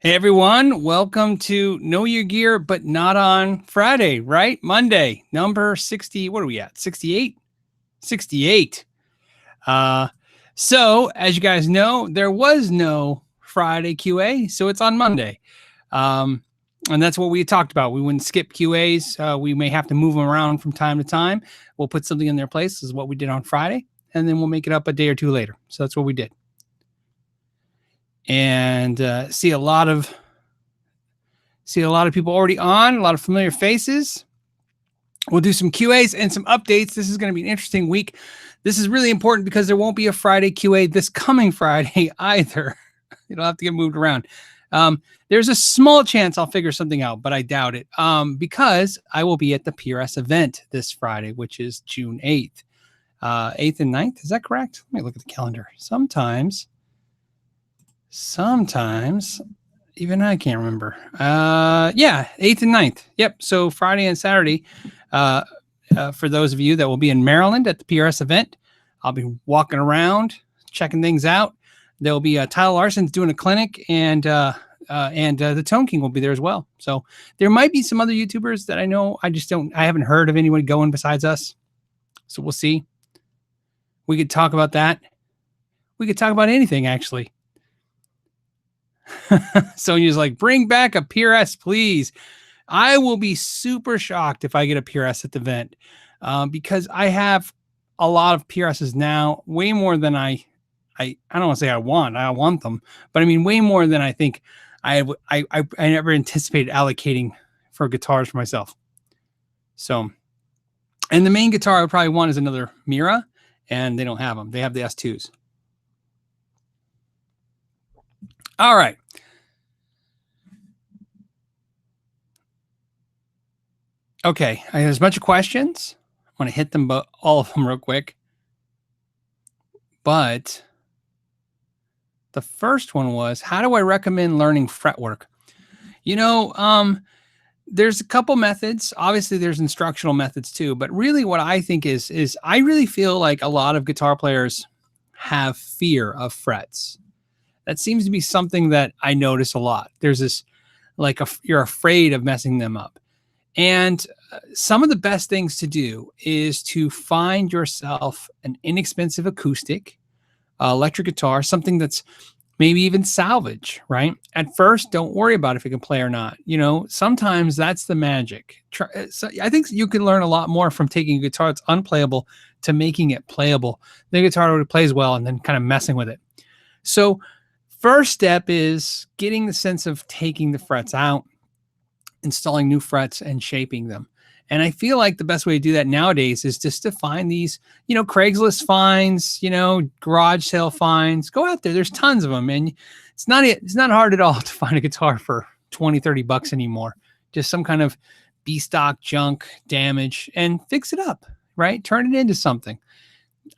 Hey everyone, welcome to Know Your Gear, but not on Friday, right? Monday, number 60. What are we at? 68? 68. So as you guys know, there was no Friday QA, so it's on Monday. And that's what we talked about. We wouldn't skip QAs. We may have to move them around from time to time. We'll put something in their place. This is what we did on Friday, and then we'll make it up a day or two later. So that's what we did. And see a lot of people already on, a lot of familiar faces. We'll do some QAs and some updates. This is going to be an interesting week. This is really important because there won't be a Friday QA this coming Friday either. It'll have to get moved around. There's a small chance I'll figure something out, but I doubt it because I will be at the PRS event this Friday, which is June 8th. 8th and 9th, is that correct? Let me look at the calendar. Sometimes even I can't remember. Yeah, 8th and 9th. Yep. So Friday and Saturday, for those of you that will be in Maryland at the PRS event, I'll be walking around, checking things out. There'll be Tyler Larson's doing a clinic, and the Tone King will be there as well. So there might be some other YouTubers that I know. I haven't heard of anyone going besides us. So we'll see. We could talk about that. We could talk about anything, actually. Sonia's like, bring back a PRS, please. I will be super shocked if I get a PRS at the event because I have a lot of PRSs now, way more than I don't want to say I want them, but I mean way more than I think I never anticipated allocating for guitars for myself. So, and the main guitar I would probably want is another Mira, and they don't have them. They have the S2s. All right. Okay, there's a bunch of questions. I want to hit them, all of them real quick. But the first one was, how do I recommend learning fretwork? You know, there's a couple methods. Obviously, there's instructional methods too. But really what I think is I really feel like a lot of guitar players have fear of frets. That seems to be something that I notice a lot. There's this, like, you're afraid of messing them up. And some of the best things to do is to find yourself an inexpensive acoustic, electric guitar, something that's maybe even salvage, right? At first, don't worry about if it can play or not. You know, sometimes that's the magic. So I think you can learn a lot more from taking a guitar that's unplayable to making it playable. The guitar that plays well and then kind of messing with it. So first step is getting the sense of taking the frets out, installing new frets and shaping them. And I feel like the best way to do that nowadays is just to find these, you know, Craigslist finds, you know, garage sale finds. Go out there. There's tons of them. And it's not hard at all to find a guitar for 20, 30 bucks anymore. Just some kind of B-stock junk damage and fix it up, right? Turn it into something.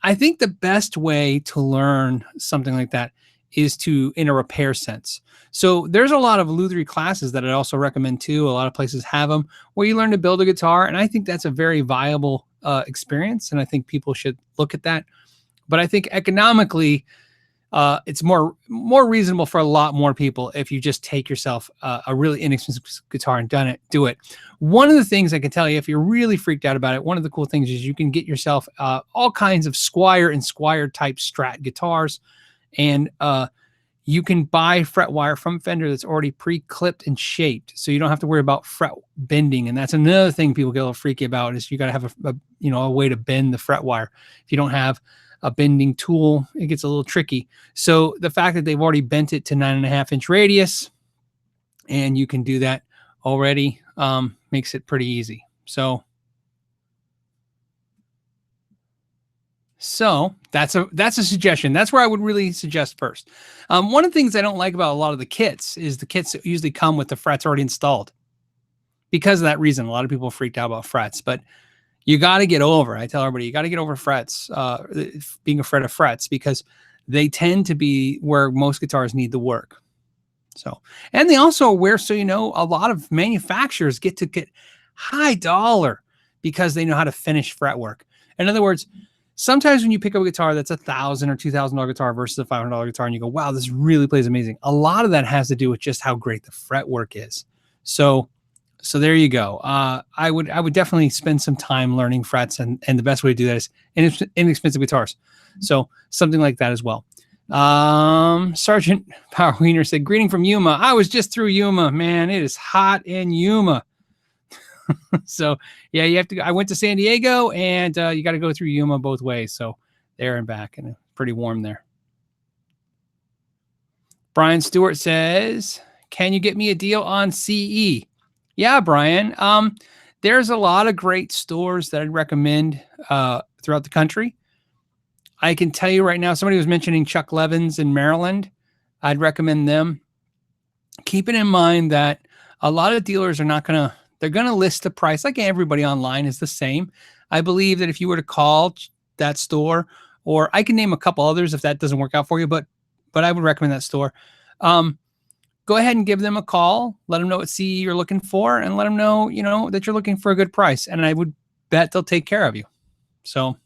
I think the best way to learn something like that is in a repair sense. So there's a lot of lutherie classes that I also recommend too. A lot of places have them where you learn to build a guitar. And I think that's a very viable experience. And I think people should look at that. But I think economically, it's more reasonable for a lot more people if you just take yourself a really inexpensive guitar and do it. One of the things I can tell you, if you're really freaked out about it, one of the cool things is you can get yourself all kinds of Squire and Squire type Strat guitars. And you can buy fret wire from Fender that's already pre-clipped and shaped, so you don't have to worry about fret bending. And that's another thing people get a little freaky about is you got to have a way to bend the fret wire. If you don't have a bending tool, it gets a little tricky. So the fact that they've already bent it to 9.5-inch radius, and you can do that already, makes it pretty easy. So that's a suggestion. That's where I would really suggest first. One of the things I don't like about a lot of the kits is the kits that usually come with the frets already installed. Because of that reason, a lot of people are freaked out about frets. But you got to get over. I tell everybody, you got to get over frets, being afraid of frets, because they tend to be where most guitars need the work. So, and they also are where, so you know, a lot of manufacturers get high dollar because they know how to finish fretwork. In other words, sometimes when you pick up a guitar that's $1,000 or $2,000 guitar versus a $500 guitar, and you go, wow, this really plays amazing. A lot of that has to do with just how great the fretwork is. So there you go. I would definitely spend some time learning frets, and the best way to do that is inexpensive guitars. So something like that as well. Sergeant Power Wiener said, greeting from Yuma. I was just through Yuma, man. It is hot in Yuma. So yeah, you have to go. I went to San Diego, and you got to go through Yuma both ways. So there and back, and pretty warm there. Brian Stewart says, can you get me a deal on CE? Yeah, Brian. There's a lot of great stores that I'd recommend throughout the country. I can tell you right now, somebody was mentioning Chuck Levin's in Maryland. I'd recommend them. Keeping in mind that a lot of dealers are not going to, they're going to list the price like everybody online is the same. I believe that if you were to call that store, or I can name a couple others if that doesn't work out for you, but I would recommend that store. Go ahead and give them a call. Let them know what CE you're looking for, and let them know, that you're looking for a good price. And I would bet they'll take care of you. So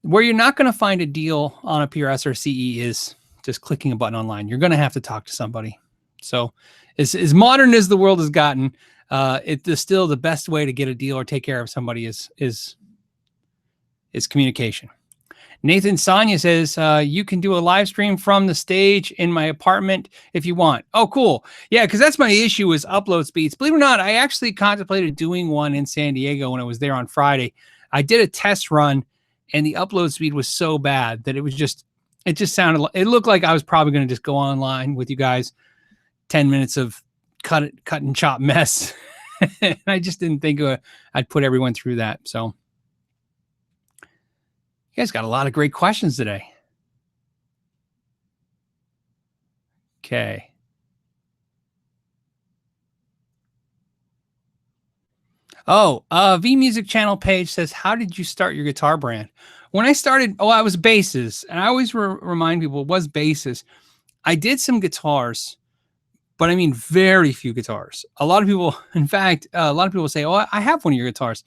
where you're not going to find a deal on a PRS or CE is just clicking a button online. You're going to have to talk to somebody. So as modern as the world has gotten, it's still the best way to get a deal or take care of somebody is communication. Nathan Sonia says, you can do a live stream from the stage in my apartment if you want. Oh, cool. Yeah, because that's my issue is upload speeds. Believe it or not, I actually contemplated doing one in San Diego when I was there on Friday. I did a test run, and the upload speed was so bad that it just sounded, it looked like I was probably going to just go online with you guys, 10 minutes of cut and chop mess. And I just didn't think I'd put everyone through that. So you guys got a lot of great questions today. Okay. Oh, V Music Channel page says, how did you start your guitar brand? When I started, I was basses. And I always remind people it was basses. I did some guitars, but I mean, very few guitars. A lot of people, in fact, a lot of people say, oh, I have one of your guitars.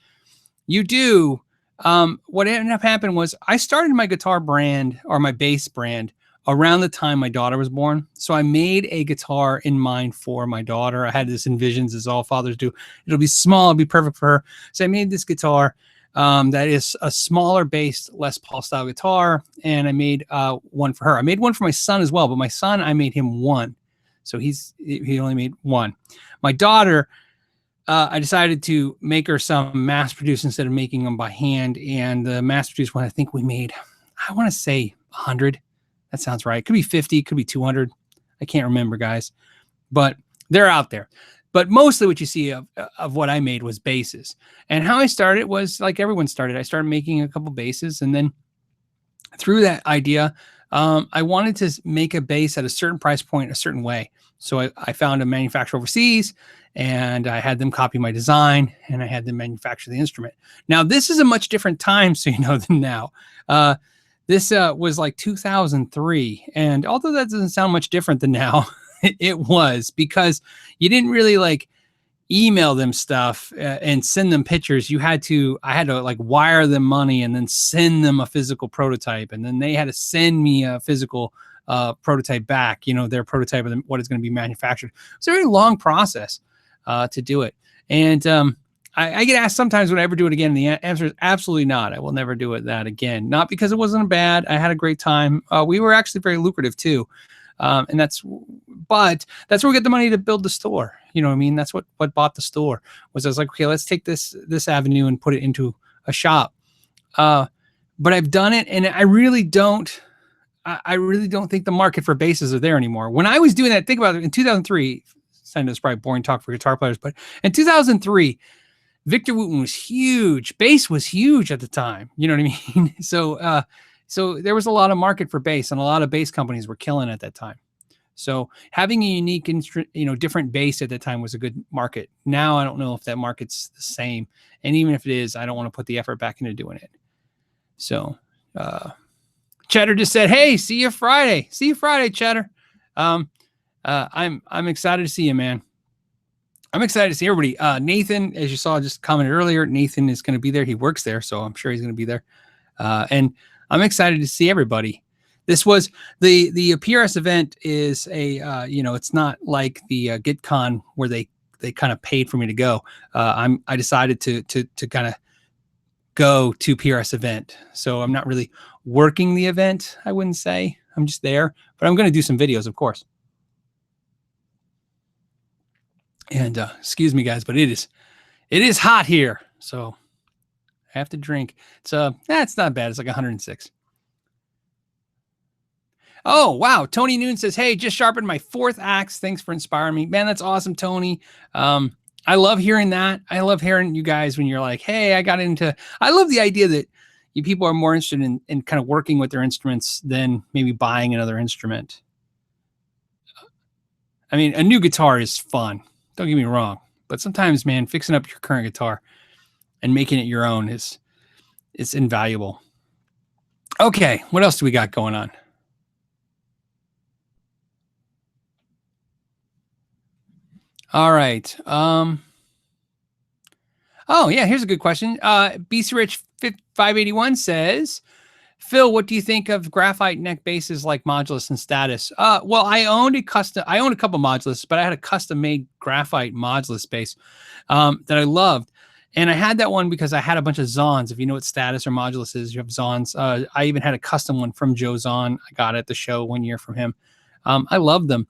You do. What ended up happening was I started my guitar brand or my bass brand around the time my daughter was born. So I made a guitar in mind for my daughter. I had this envisions, as all fathers do. It'll be small, it'll be perfect for her. So I made this guitar that is a smaller bass, Les Paul style guitar. And I made one for her. I made one for my son as well, but my son, I made him one. So he only made one. My daughter, I decided to make her some mass produced instead of making them by hand. And the mass produced one, I think we made, I want to say 100. That sounds right. It could be 50, could be 200. I can't remember, guys, but they're out there. But mostly what you see of what I made was basses. And how I started was like everyone started. I started making a couple basses, and then through that idea, I wanted to make a bass at a certain price point, a certain way. So I found a manufacturer overseas, and I had them copy my design, and I had them manufacture the instrument. Now, this is a much different time, so you know, than now. This was like 2003. And although that doesn't sound much different than now, it was, because you didn't really like email them stuff and send them pictures. I had to like wire them money and then send them a physical prototype. And then they had to send me a physical prototype back, their prototype of what is going to be manufactured. It's a very long process to do it. And I get asked sometimes, would I ever do it again? And the answer is absolutely not. I will never do that again. Not because it wasn't bad. I had a great time. We were actually very lucrative too. And that's where we get the money to build the store. You know what I mean? That's what bought the store was. I was like, okay, let's take this avenue and put it into a shop. But I've done it, and I really don't think the market for basses are there anymore. When I was doing that, think about it, in 2003, I know it's probably boring talk for guitar players, but in 2003, Victor Wooten was huge. Bass was huge at the time. You know what I mean? So there was a lot of market for bass, and a lot of bass companies were killing at that time. So having a unique, different bass at that time was a good market. Now I don't know if that market's the same, and even if it is, I don't want to put the effort back into doing it. So Cheddar just said, "Hey, see you Friday. See you Friday, Cheddar." I'm excited to see you, man. I'm excited to see everybody. Nathan, as you saw, just commented earlier, Nathan is going to be there. He works there, so I'm sure he's going to be there. And I'm excited to see everybody. This was the PRS event is a it's not like the Guitcon where they kind of paid for me to go. I decided to kind of go to PRS event, so I'm not really working the event. I wouldn't say I'm just there, but I'm going to do some videos, of course. And excuse me, guys, but it is hot here, so I have to drink. It's not bad. It's like 106. Oh, wow. Tony Noon says, hey, just sharpened my 4th axe. Thanks for inspiring me. Man, that's awesome, Tony. I love hearing that. I love hearing you guys when you're like, hey, I love the idea that you people are more interested in kind of working with their instruments than maybe buying another instrument. I mean, a new guitar is fun. Don't get me wrong. But sometimes, man, fixing up your current guitar and making it your own is invaluable. Okay, what else do we got going on? All right. Oh, yeah, here's a good question. BC Rich 581 says, Phil, what do you think of graphite neck basses like Modulus and Status? Well, I owned a couple Modulus, but I had a custom-made graphite Modulus bass that I loved. And I had that one because I had a bunch of Zons. If you know what Status or Modulus is, you have Zons. I even had a custom one from Joe Zon. I got it at the show one year from him. I love them.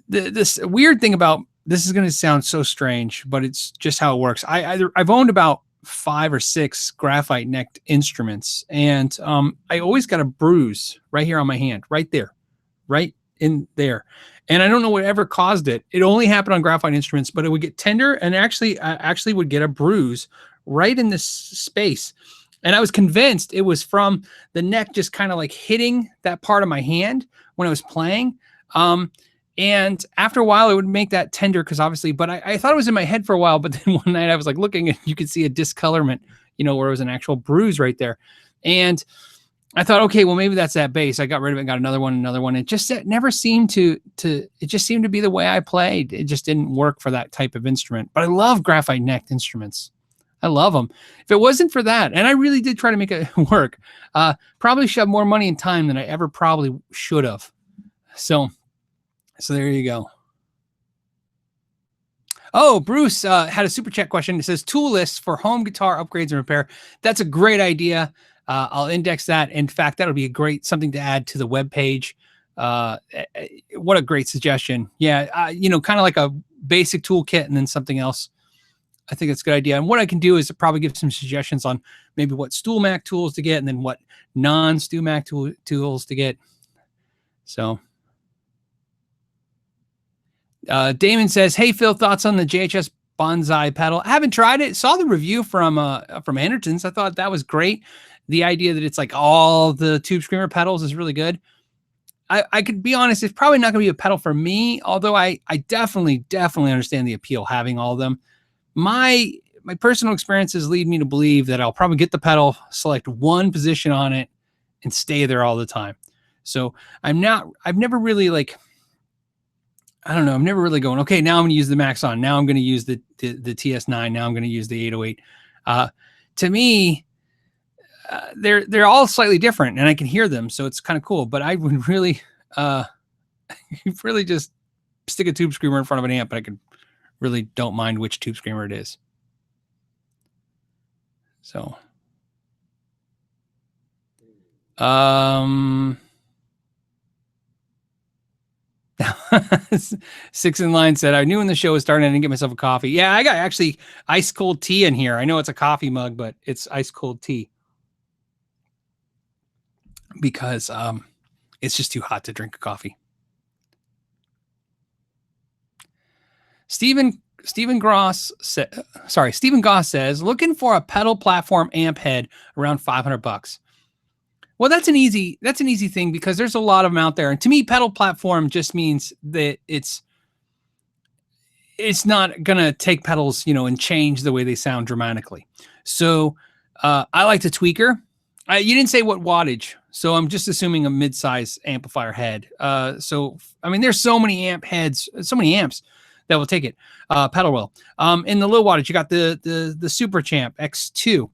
This weird thing about this is going to sound so strange, but it's just how it works. I've owned about 5 or 6 graphite necked instruments, and I always got a bruise right here on my hand, right there, right in there. And I don't know whatever caused it. It only happened on graphite instruments, but it would get tender, and I actually would get a bruise right in this space. And I was convinced it was from the neck just kind of like hitting that part of my hand when I was playing. And after a while, it would make that tender because obviously, but I thought it was in my head for a while. But then one night I was like looking and you could see a discolorment, where it was an actual bruise right there. And I thought, okay, well, maybe that's that bass. I got rid of it, got another one. It just never seemed it just seemed to be the way I played. It just didn't work for that type of instrument. But I love graphite necked instruments. I love them. If it wasn't for that, and I really did try to make it work, probably shoved more money and time than I ever probably should have. So there you go. Oh, Bruce had a super chat question. It says tool list for home guitar upgrades and repair. That's a great idea. I'll index that. In fact, that'll be something to add to the webpage. What a great suggestion. Yeah, kind of like a basic toolkit and then something else. I think it's a good idea. And what I can do is probably give some suggestions on maybe what StoolMac tools to get and then what non-StoolMac tools to get. So Damon says, hey, Phil, thoughts on the JHS bonsai pedal? I haven't tried it. Saw the review from Anderton's. I thought that was great. The idea that it's like all the Tube Screamer pedals is really good. I could be honest, it's probably not going to be a pedal for me, although I definitely understand the appeal having all of them. My personal experiences lead me to believe that I'll probably get the pedal, select one position on it, and stay there all the time. So I've never really I'm never really going, okay, now I'm going to use the Maxon. Now I'm going to use the TS9. Now I'm going to use the 808. To me, they're all slightly different and I can hear them. So it's kind of cool, but I would really, really just stick a Tube Screamer in front of an amp. I could really don't mind which Tube Screamer it is. So, Six in Line said, I knew when the show was starting, I didn't get myself a coffee. Yeah, I got actually ice cold tea in here. I know it's a coffee mug, but it's ice cold tea because it's just too hot to drink a coffee. Stephen Goss says, looking for a pedal platform amp head around $500. Well, that's an easy thing because there's a lot of them out there. And to me, pedal platform just means that it's not going to take pedals, and change the way they sound dramatically. So I like the tweaker. You didn't say what wattage, so I'm just assuming a mid-size amplifier head. So, I mean, there's so many amp heads, so many amps that will take it. Pedal wheel. In the low wattage, you got the Super Champ X2.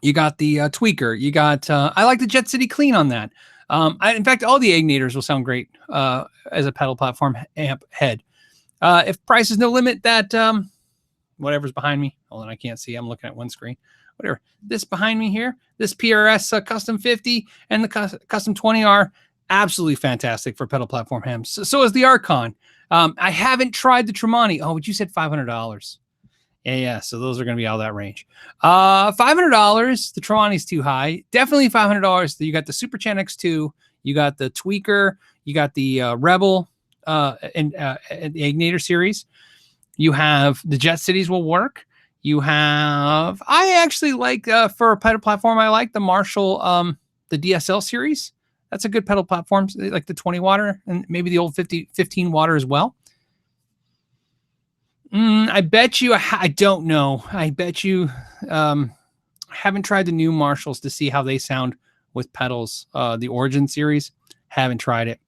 You got the tweaker. You got I like the Jet City Clean on that. In fact, all the Agnators will sound great as a pedal platform amp head. If price is no limit, that whatever's behind me. Hold on, I can't see. I'm looking at one screen. Whatever. This behind me here, this PRS Custom 50 and the Custom 20 are absolutely fantastic for pedal platform amps. So is the Archon. I haven't tried the Tremonti. Oh, but you said $500. Yeah. So those are going to be out of that range. $500. The Tremonti's too high. Definitely $500. You got the Super Chan X2. You got the Tweaker. You got the Rebel and the Agnator series. You have the Jet Cities will work. You have, I actually like for a pedal platform, I like the Marshall, the DSL series. That's a good pedal platform, like the 20 watter and maybe the old 15 watter as well. I bet you, I don't know. I bet you I haven't tried the new Marshalls to see how they sound with pedals. The Origin series, haven't tried it.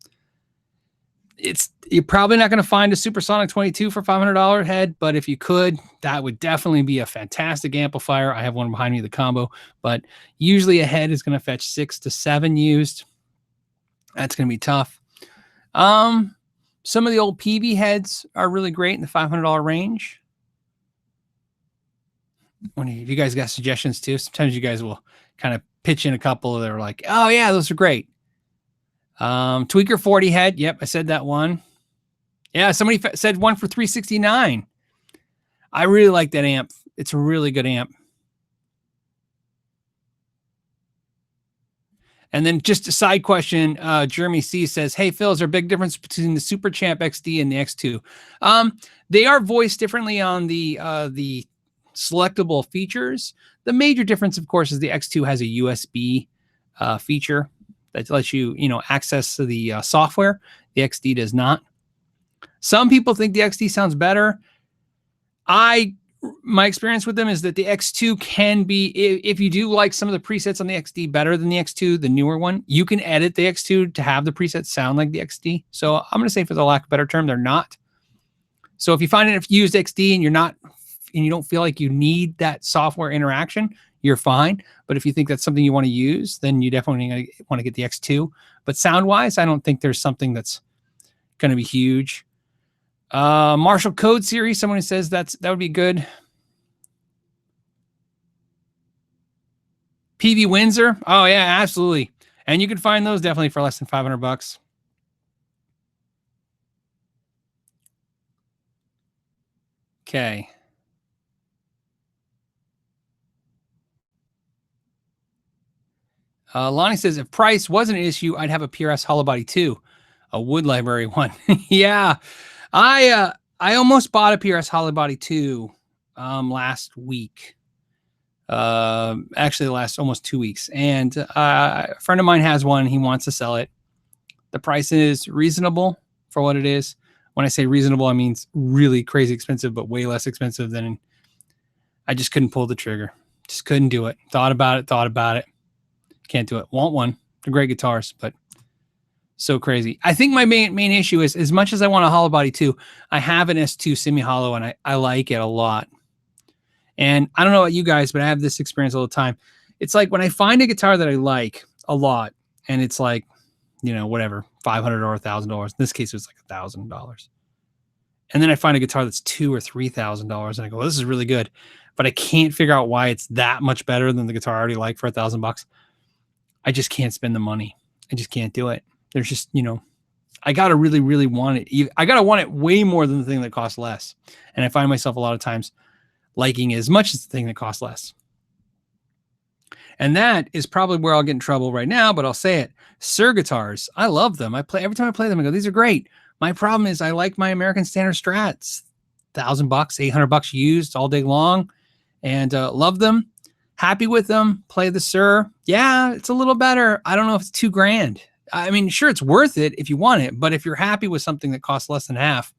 You're probably not going to find a Supersonic 22 for $500 head, but if you could, that would definitely be a fantastic amplifier. I have one behind me, the combo, but usually a head is going to fetch 6 to 7 used. That's going to be tough. Some of the old PV heads are really great in the $500 range. If you guys got suggestions too, sometimes you guys will kind of pitch in a couple that are like, oh yeah, those are great. Tweaker 40 head. Yep, I said that one. Yeah, somebody said one for $369. I really like that amp. It's a really good amp. And then just a side question, Jeremy C says, hey, Phil, is there a big difference between the Super Champ XD and the X2? They are voiced differently on the selectable features. The major difference, of course, is the X2 has a USB feature that lets you, access the software. The XD does not. Some people think the XD sounds better. My experience with them is that the X2 can be, if you do like some of the presets on the XD better than the X2, the newer one, you can edit the X2 to have the presets sound like the XD. So I'm going to say, for the lack of a better term, they're not. So if you find it, if you used XD and you don't feel like you need that software interaction, you're fine. But if you think that's something you want to use, then you definitely want to get the X2. But sound wise, I don't think there's something that's going to be huge. Marshall Code series, someone who says that would be good. PV Windsor. Oh yeah, absolutely. And you can find those definitely for less than $500. Okay. Lonnie says, if price wasn't an issue, I'd have a PRS hollow body too, a wood library one. Yeah. I almost bought a PRS hollow body too last week. Actually, the last almost 2 weeks. And a friend of mine has one. He wants to sell it. The price is reasonable for what it is. When I say reasonable, I mean it's really crazy expensive, but way less expensive than I just couldn't pull the trigger. Just couldn't do it. Thought about it. Can't do it. Want one. They're great guitars, but so crazy. I think my main issue is, as much as I want a hollow body too, I have an S2 semi-hollow and I like it a lot. And I don't know about you guys, but I have this experience all the time. It's like when I find a guitar that I like a lot, and it's like, whatever, $500 or $1,000. In this case, it was like $1,000. And then I find a guitar that's $2,000 or $3,000, and I go, well, this is really good, but I can't figure out why it's that much better than the guitar I already like for $1,000. I just can't spend the money. I just can't do it. There's just, I got to really, really want it. I got to want it way more than the thing that costs less. And I find myself a lot of times liking it as much as the thing that costs less. And that is probably where I'll get in trouble right now, but I'll say it. Sir guitars, I love them. Every time I play them, I go, these are great. My problem is I like my American Standard Strats, $1,000, $800 used all day long, and love them. Happy with them. Play the Sir. Yeah, it's a little better. I don't know if it's $2,000. I mean, sure, it's worth it if you want it, but if you're happy with something that costs less than half,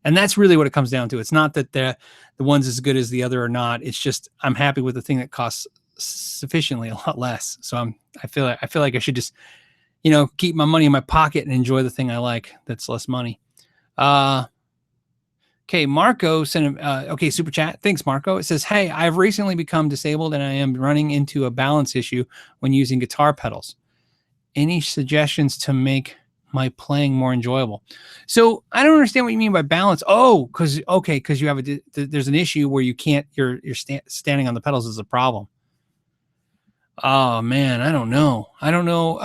and that's really what it comes down to. It's not that the one's as good as the other or not. It's just I'm happy with the thing that costs sufficiently a lot less. So I feel like I should just, keep my money in my pocket and enjoy the thing I like that's less money. Okay, Marco sent okay, super chat. Thanks, Marco. It says, hey, I've recently become disabled and I am running into a balance issue when using guitar pedals. Any suggestions to make my playing more enjoyable? So I don't understand what you mean by balance. Oh, because you have there's an issue where you can't, you're standing on the pedals is a problem. Oh man, I don't know. I don't know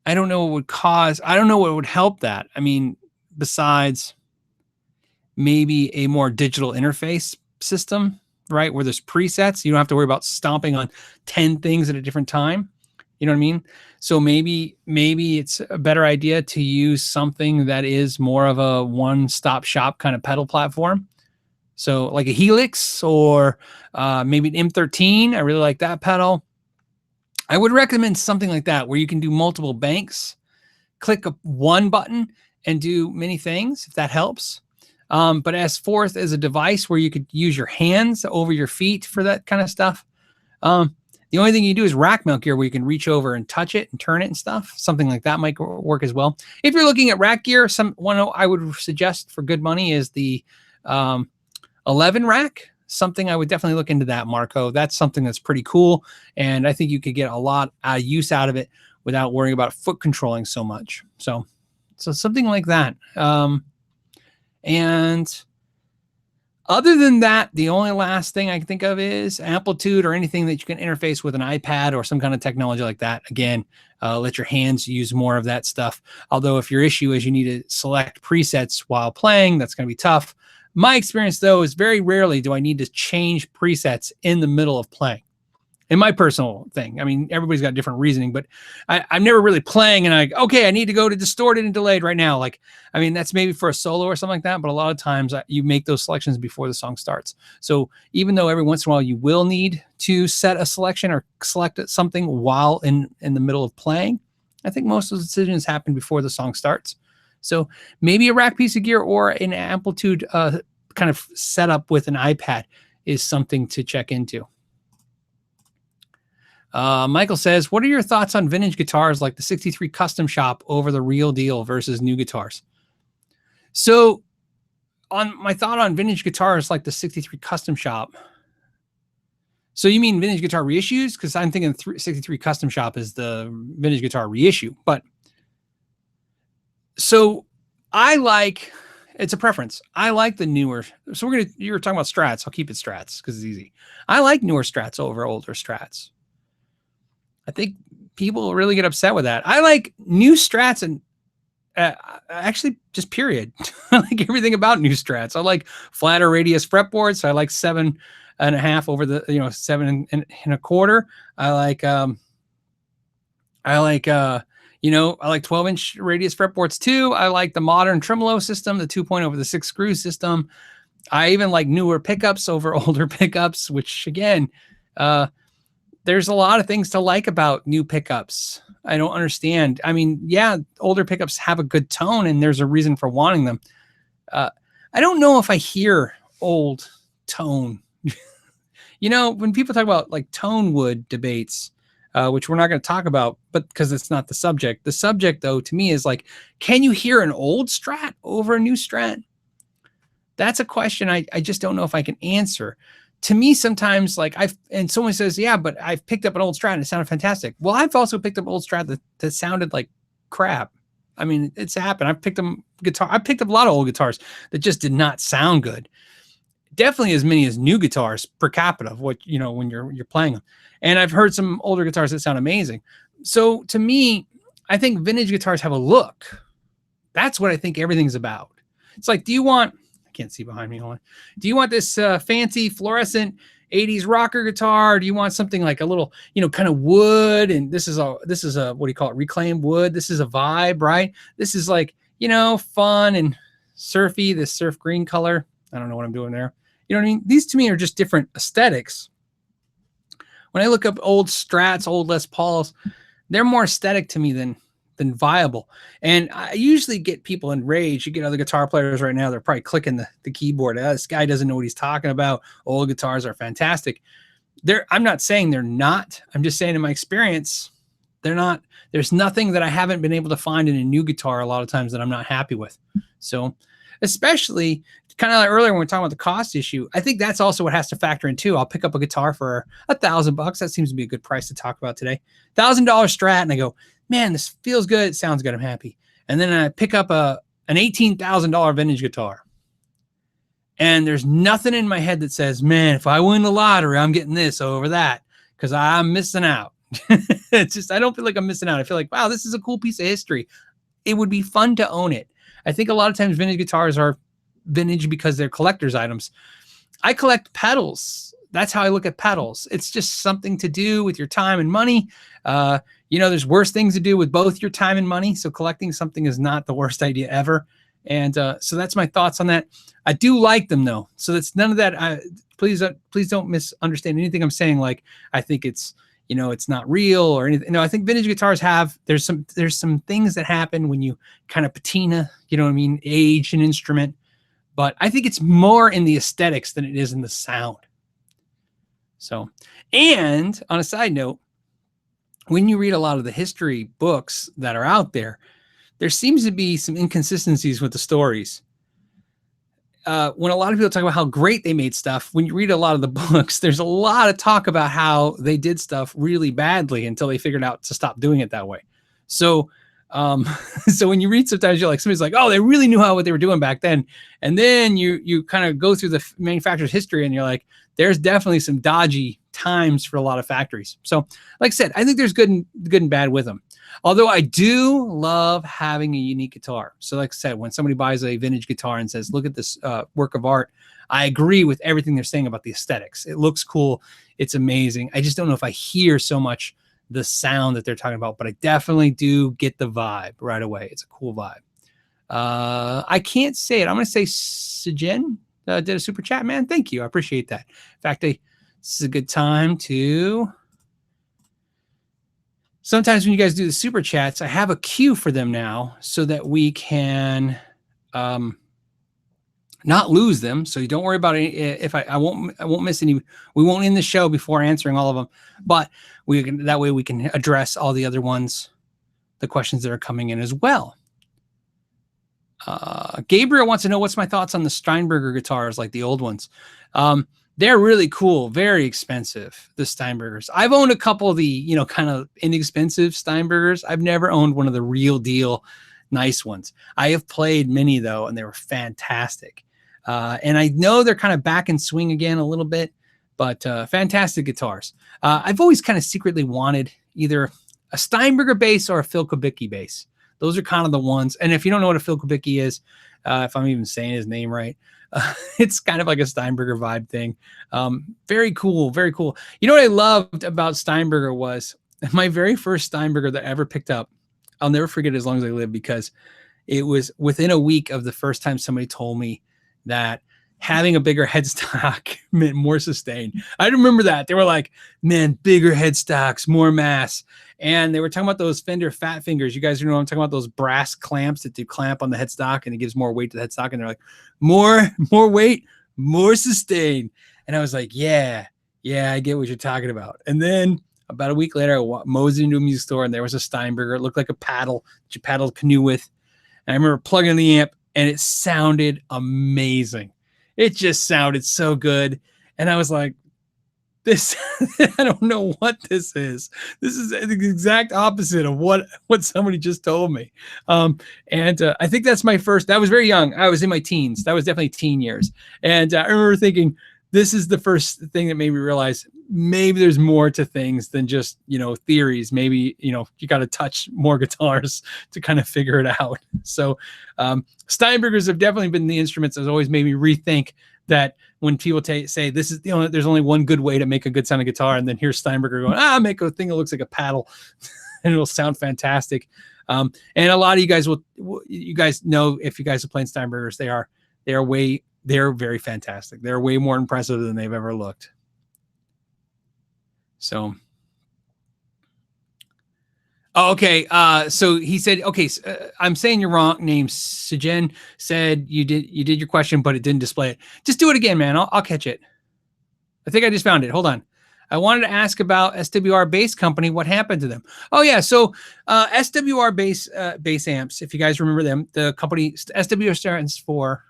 what would cause, I don't know what would help that. I mean, besides maybe a more digital interface system, right? Where there's presets. You don't have to worry about stomping on 10 things at a different time. You know what I mean? So maybe it's a better idea to use something that is more of a one-stop shop kind of pedal platform. So like a Helix or maybe an M13. I really like that pedal. I would recommend something like that where you can do multiple banks, click one button and do many things, if that helps. But as forth as a device where you could use your hands over your feet for that kind of stuff, the only thing you do is rack mount gear where you can reach over and touch it and turn it and stuff. Something like that might work as well. If you're looking at rack gear, one I would suggest for good money is the 11 rack. Something I would definitely look into that, Marco. That's something that's pretty cool. And I think you could get a lot of use out of it without worrying about foot controlling so much. So something like that. And other than that, the only last thing I can think of is amplitude or anything that you can interface with an iPad or some kind of technology like that. Again, let your hands use more of that stuff. Although if your issue is you need to select presets while playing, that's going to be tough. My experience, though, is very rarely do I need to change presets in the middle of playing. In my personal thing, I mean, everybody's got different reasoning, but I'm never really playing and I need to go to distorted and delayed right now. Like, I mean, that's maybe for a solo or something like that, but a lot of times you make those selections before the song starts. So even though every once in a while you will need to set a selection or select something while in the middle of playing, I think most of the decisions happen before the song starts. So maybe a rack piece of gear or an amplitude kind of setup with an iPad is something to check into. Michael says, what are your thoughts on vintage guitars like the 63 Custom Shop over the real deal versus new guitars? So on my thought on vintage guitars like the 63 Custom Shop. So you mean vintage guitar reissues? Because I'm thinking 63 Custom Shop is the vintage guitar reissue. But so it's a preference. I like the newer. So you were talking about Strats. I'll keep it Strats because it's easy. I like newer Strats over older Strats. I think people really get upset with that. I like new Strats and actually just period. I like everything about new Strats. I like flatter radius fretboards. So I like 7.5 over the 7.25. I like 12-inch radius fretboards too. I like the modern tremolo system, the 2-point over the 6 screw system. I even like newer pickups over older pickups, which again, there's a lot of things to like about new pickups. I don't understand. I mean, yeah, older pickups have a good tone and there's a reason for wanting them. I don't know if I hear old tone. When people talk about like tone wood debates, which we're not going to talk about, but because it's not the subject. The subject, though, to me is like, can you hear an old Strat over a new Strat? That's a question I just don't know if I can answer. To me, sometimes and someone says, yeah, but I've picked up an old Strat and it sounded fantastic. Well, I've also picked up old Strat that sounded like crap. I mean, it's happened. I picked up a lot of old guitars that just did not sound good. Definitely as many as new guitars per capita of what, when you're playing them. And I've heard some older guitars that sound amazing. So to me, I think vintage guitars have a look. That's what I think everything's about. It's like, I can't see behind me. Hold on. Do you want this fancy fluorescent 80s rocker guitar? Do you want something like a little, kind of wood? And this is a, what do you call it? Reclaimed wood. This is a vibe, right? This is like, fun and surfy, this surf green color. I don't know what I'm doing there. You know what I mean? These to me are just different aesthetics. When I look up old Strats, old Les Pauls, they're more aesthetic to me than viable. And I usually get people enraged. You get other guitar players right now, they're probably clicking the keyboard. This guy doesn't know what he's talking about. Old guitars are fantastic. I'm not saying they're not. I'm just saying in my experience, they're not. There's nothing that I haven't been able to find in a new guitar a lot of times that I'm not happy with. So especially kind of like earlier when we are talking about the cost issue. I think that's also what has to factor in too. I'll pick up a guitar for $1,000. That seems to be a good price to talk about today. $1,000 Strat, and I go, man, this feels good. It sounds good. I'm happy. And then I pick up an $18,000 vintage guitar. And there's nothing in my head that says, man, if I win the lottery, I'm getting this over that, because I'm missing out. It's just, I don't feel like I'm missing out. I feel like, wow, this is a cool piece of history. It would be fun to own it. I think a lot of times vintage guitars are vintage because they're collector's items. I collect pedals. That's how I look at pedals. It's just something to do with your time and money. There's worse things to do with both your time and money. So collecting something is not the worst idea ever. And so that's my thoughts on that. I do like them though. So that's none of that. Please don't misunderstand anything I'm saying. Like, I think it's, it's not real or anything. No, I think vintage guitars there's some things that happen when you kind of patina, age an instrument. But I think it's more in the aesthetics than it is in the sound. So, and on a side note, when you read a lot of the history books that are out there, there seems to be some inconsistencies with the stories. When a lot of people talk about how great they made stuff, when you read a lot of the books, there's a lot of talk about how they did stuff really badly until they figured out to stop doing it that way. So, so when you read, sometimes you're like, somebody's like, oh, they really knew what they were doing back then. And then you kind of go through the manufacturer's history and you're like, there's definitely some dodgy times for a lot of factories. So like I said, I think there's good and bad with them. Although I do love having a unique guitar. So like I said, when somebody buys a vintage guitar and says, look at this work of art, I agree with everything they're saying about the aesthetics. It looks cool. It's amazing. I just don't know if I hear so much the sound that they're talking about, but I definitely do get the vibe right away. It's a cool vibe. I can't say it. I'm going to say Sijen did a super chat, man. Thank you. I appreciate that. In fact, this is a good time to... Sometimes when you guys do the super chats, I have a queue for them now so that we can not lose them. So you don't worry about it. If I won't miss any. We won't end the show before answering all of them, but that way we can address all the other ones, the questions that are coming in as well. Gabriel wants to know what's my thoughts on the Steinberger guitars, like the old ones. They're really cool, very expensive, the Steinbergers. I've owned a couple of the, kind of inexpensive Steinbergers. I've never owned one of the real deal nice ones. I have played many though, and they were fantastic. And I know they're kind of back in swing again a little bit, but fantastic guitars. I've always kind of secretly wanted either a Steinberger bass or a Phil Kubicki bass. Those are kind of the ones. And if you don't know what a Phil Kubicki is, if I'm even saying his name right, it's kind of like a Steinberger vibe thing. Very cool, very cool. You know what I loved about Steinberger was my very first Steinberger that I ever picked up. I'll never forget it as long as I live, because it was within a week of the first time somebody told me that having a bigger headstock meant more sustain. I remember that. They were like, man, bigger headstocks, more mass. And they were talking about those Fender Fat Fingers. You guys know what I'm talking about, those brass clamps that do clamp on the headstock and it gives more weight to the headstock. And they're like, more weight, more sustain. And I was like, yeah, I get what you're talking about. And then about a week later, I moseyed into a music store and there was a Steinberger. It looked like a paddle that you paddle canoe with. And I remember plugging in the amp and it sounded amazing. It just sounded so good. And I was like, this, I don't know what this is. This is the exact opposite of what somebody just told me. And I think that's my first, that was very young. I was in my teens. That was definitely teen years. And I remember thinking, this is the first thing that made me realize maybe there's more to things than just, theories. Maybe, you got to touch more guitars to kind of figure it out. So Steinbergers have definitely been the instruments that's always made me rethink that when people say this is, there's only one good way to make a good sounding guitar. And then here's Steinberger going, make a thing that looks like a paddle and it'll sound fantastic. And a lot of you guys you guys know, if you guys are playing Steinbergers, they're very fantastic. They're way more impressive than they've ever looked. So, okay. So he said, okay, I'm saying your wrong name. Sijen said you did your question, but it didn't display it. Just do it again, man. I'll catch it. I think I just found it. Hold on. I wanted to ask about SWR Bass Company. What happened to them? Oh yeah. So, SWR bass amps, if you guys remember them, the company SWR stands for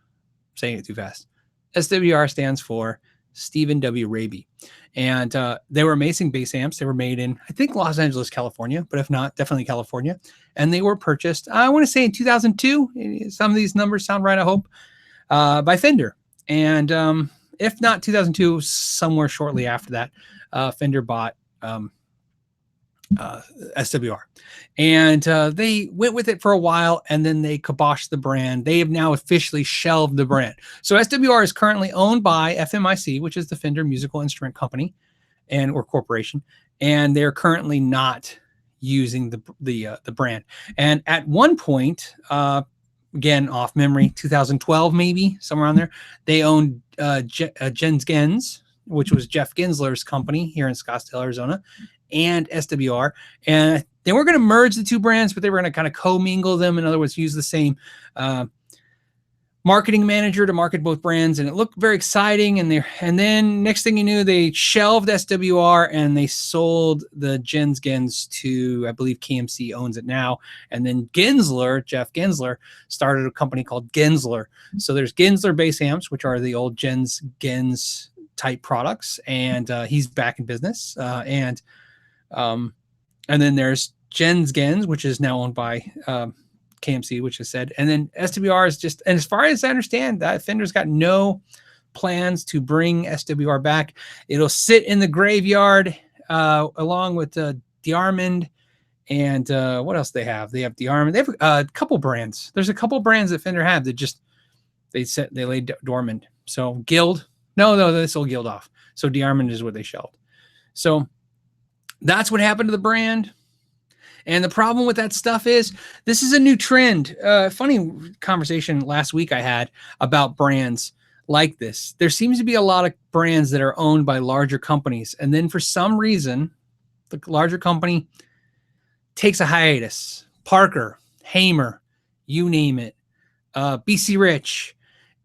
saying it too fast. SWR stands for Stephen W. Raby. And they were amazing bass amps. They were made in, I think, Los Angeles, California, but if not, definitely California. And they were purchased, I want to say in 2002. Some of these numbers sound right, I hope, by Fender. And if not 2002, somewhere shortly after that, Fender bought SWR. And they went with it for a while, and then they kiboshed the brand. They have now officially shelved the brand. So SWR is currently owned by FMIC, which is the Fender Musical Instrument Company or corporation, and they're currently not using the brand. And at one point, again off memory, 2012 maybe, somewhere around there, they owned Jens Gens, which was Jeff Ginsler's company here in Scottsdale, Arizona, and SWR. And they were going to merge the two brands, but they were going to kind of commingle them. In other words, use the same marketing manager to market both brands. And it looked very exciting. And then next thing you knew, they shelved SWR and they sold the Jens Gens to, I believe KMC owns it now. And then Ginsler, Jeff Ginsler, started a company called Ginsler. So there's Ginsler bass amps, which are the old Jens Gens type products. And he's back in business. And then there's Jens Gens, which is now owned by KMC, which is said. And then SWR is just, and as far as I understand, that Fender's got no plans to bring SWR back. It'll sit in the graveyard along with Diamond and what else they have? They have Diamond. They have a couple brands. There's a couple brands that Fender have that just they lay dormant. So Guild, no, they sold Guild off. So Diamond is what they shelved. So that's what happened to the brand. And the problem with that stuff is this is a new trend. Funny conversation last week I had about brands like this. There seems to be a lot of brands that are owned by larger companies. And then for some reason, the larger company takes a hiatus. Parker, Hamer, you name it, BC Rich.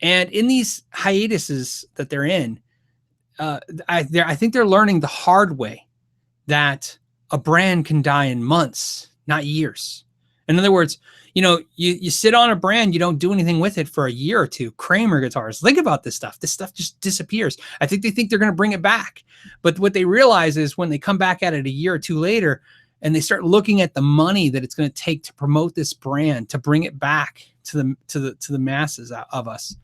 And in these hiatuses that they're in, I think they're learning the hard way that a brand can die in months, not years. In other words, you sit on a brand, you don't do anything with it for a year or two. Kramer guitars, think about this stuff. This stuff just disappears. I think they think they're going to bring it back. But what they realize is when they come back at it a year or two later, and they start looking at the money that it's going to take to promote this brand, to bring it back to the masses of us.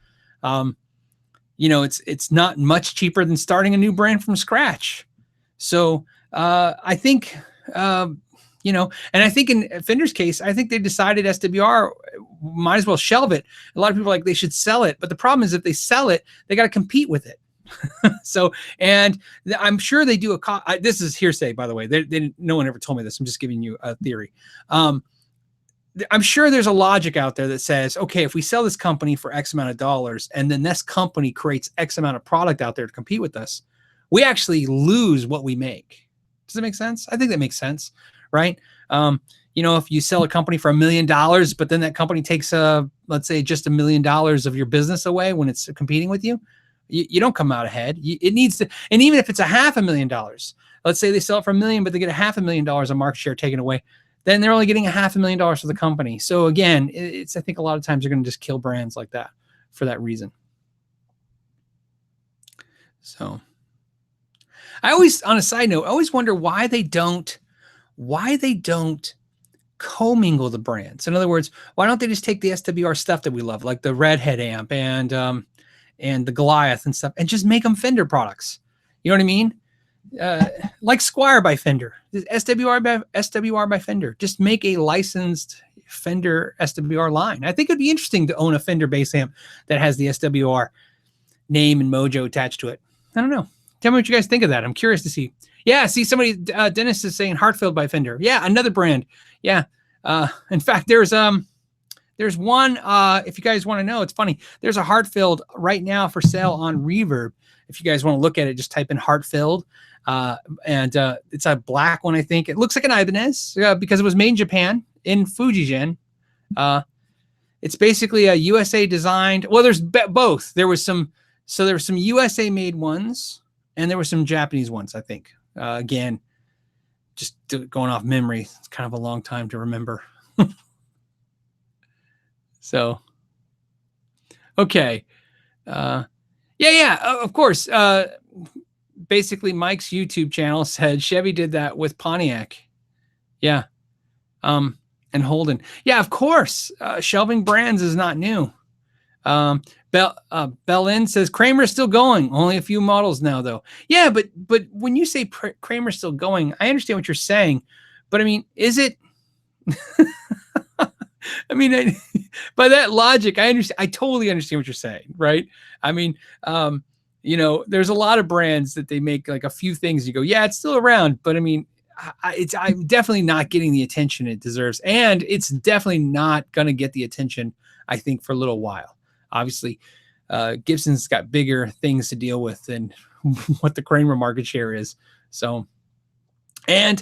It's not much cheaper than starting a new brand from scratch. So I think, and I think in Fender's case, I think they decided SWR might as well shelve it. A lot of people are like, they should sell it. But the problem is if they sell it, they got to compete with it. So, and I'm sure they do this is hearsay, by the way. No one ever told me this. I'm just giving you a theory. I'm sure there's a logic out there that says, okay, if we sell this company for X amount of dollars and then this company creates X amount of product out there to compete with us, we actually lose what we make. Does that make sense? I think that makes sense, right? If you sell a company for $1 million, but then that company takes let's say just $1 million of your business away when it's competing with you, you don't come out ahead. It needs to, and even if it's $500,000, let's say they sell it for $1 million, but they get $500,000 of market share taken away, then they're only getting $500,000 for the company. So again, I think a lot of times they're going to just kill brands like that for that reason. So on a side note, I always wonder why they don't commingle the brands. In other words, why don't they just take the SWR stuff that we love, like the Redhead amp and the Goliath and stuff, and just make them Fender products? You know what I mean? Like Squire by Fender, SWR by Fender. Just make a licensed Fender SWR line. I think it'd be interesting to own a Fender bass amp that has the SWR name and mojo attached to it. I don't know. Tell me what you guys think of that. I'm curious to see. Yeah, see somebody, Dennis is saying Hartfield by Fender. Yeah, another brand. Yeah. In fact, there's one, if you guys want to know, it's funny. There's a Hartfield right now for sale on Reverb. If you guys want to look at it, just type in Hartfield. And it's a black one, I think. It looks like an Ibanez because it was made in Japan in Fujigen. It's basically a USA designed. Well, there's both. There were some USA made ones and there were some Japanese ones, I think. Again, just going off memory. It's kind of a long time to remember. So, okay. Of course. Basically, Mike's YouTube channel said Chevy did that with Pontiac. Yeah. And Holden. Yeah, of course. Shelving brands is not new. Bellin says Kramer's still going. Only a few models now, though. Yeah, but when you say Kramer's still going, I understand what you're saying. But I mean, is it? I mean, by that logic, I understand. I totally understand what you're saying, right? I mean, there's a lot of brands that they make like a few things. You go, yeah, it's still around, but I mean, I'm definitely not getting the attention it deserves, and it's definitely not going to get the attention I think for a little while. Obviously, Gibson's got bigger things to deal with than what the Kramer market share is. So. And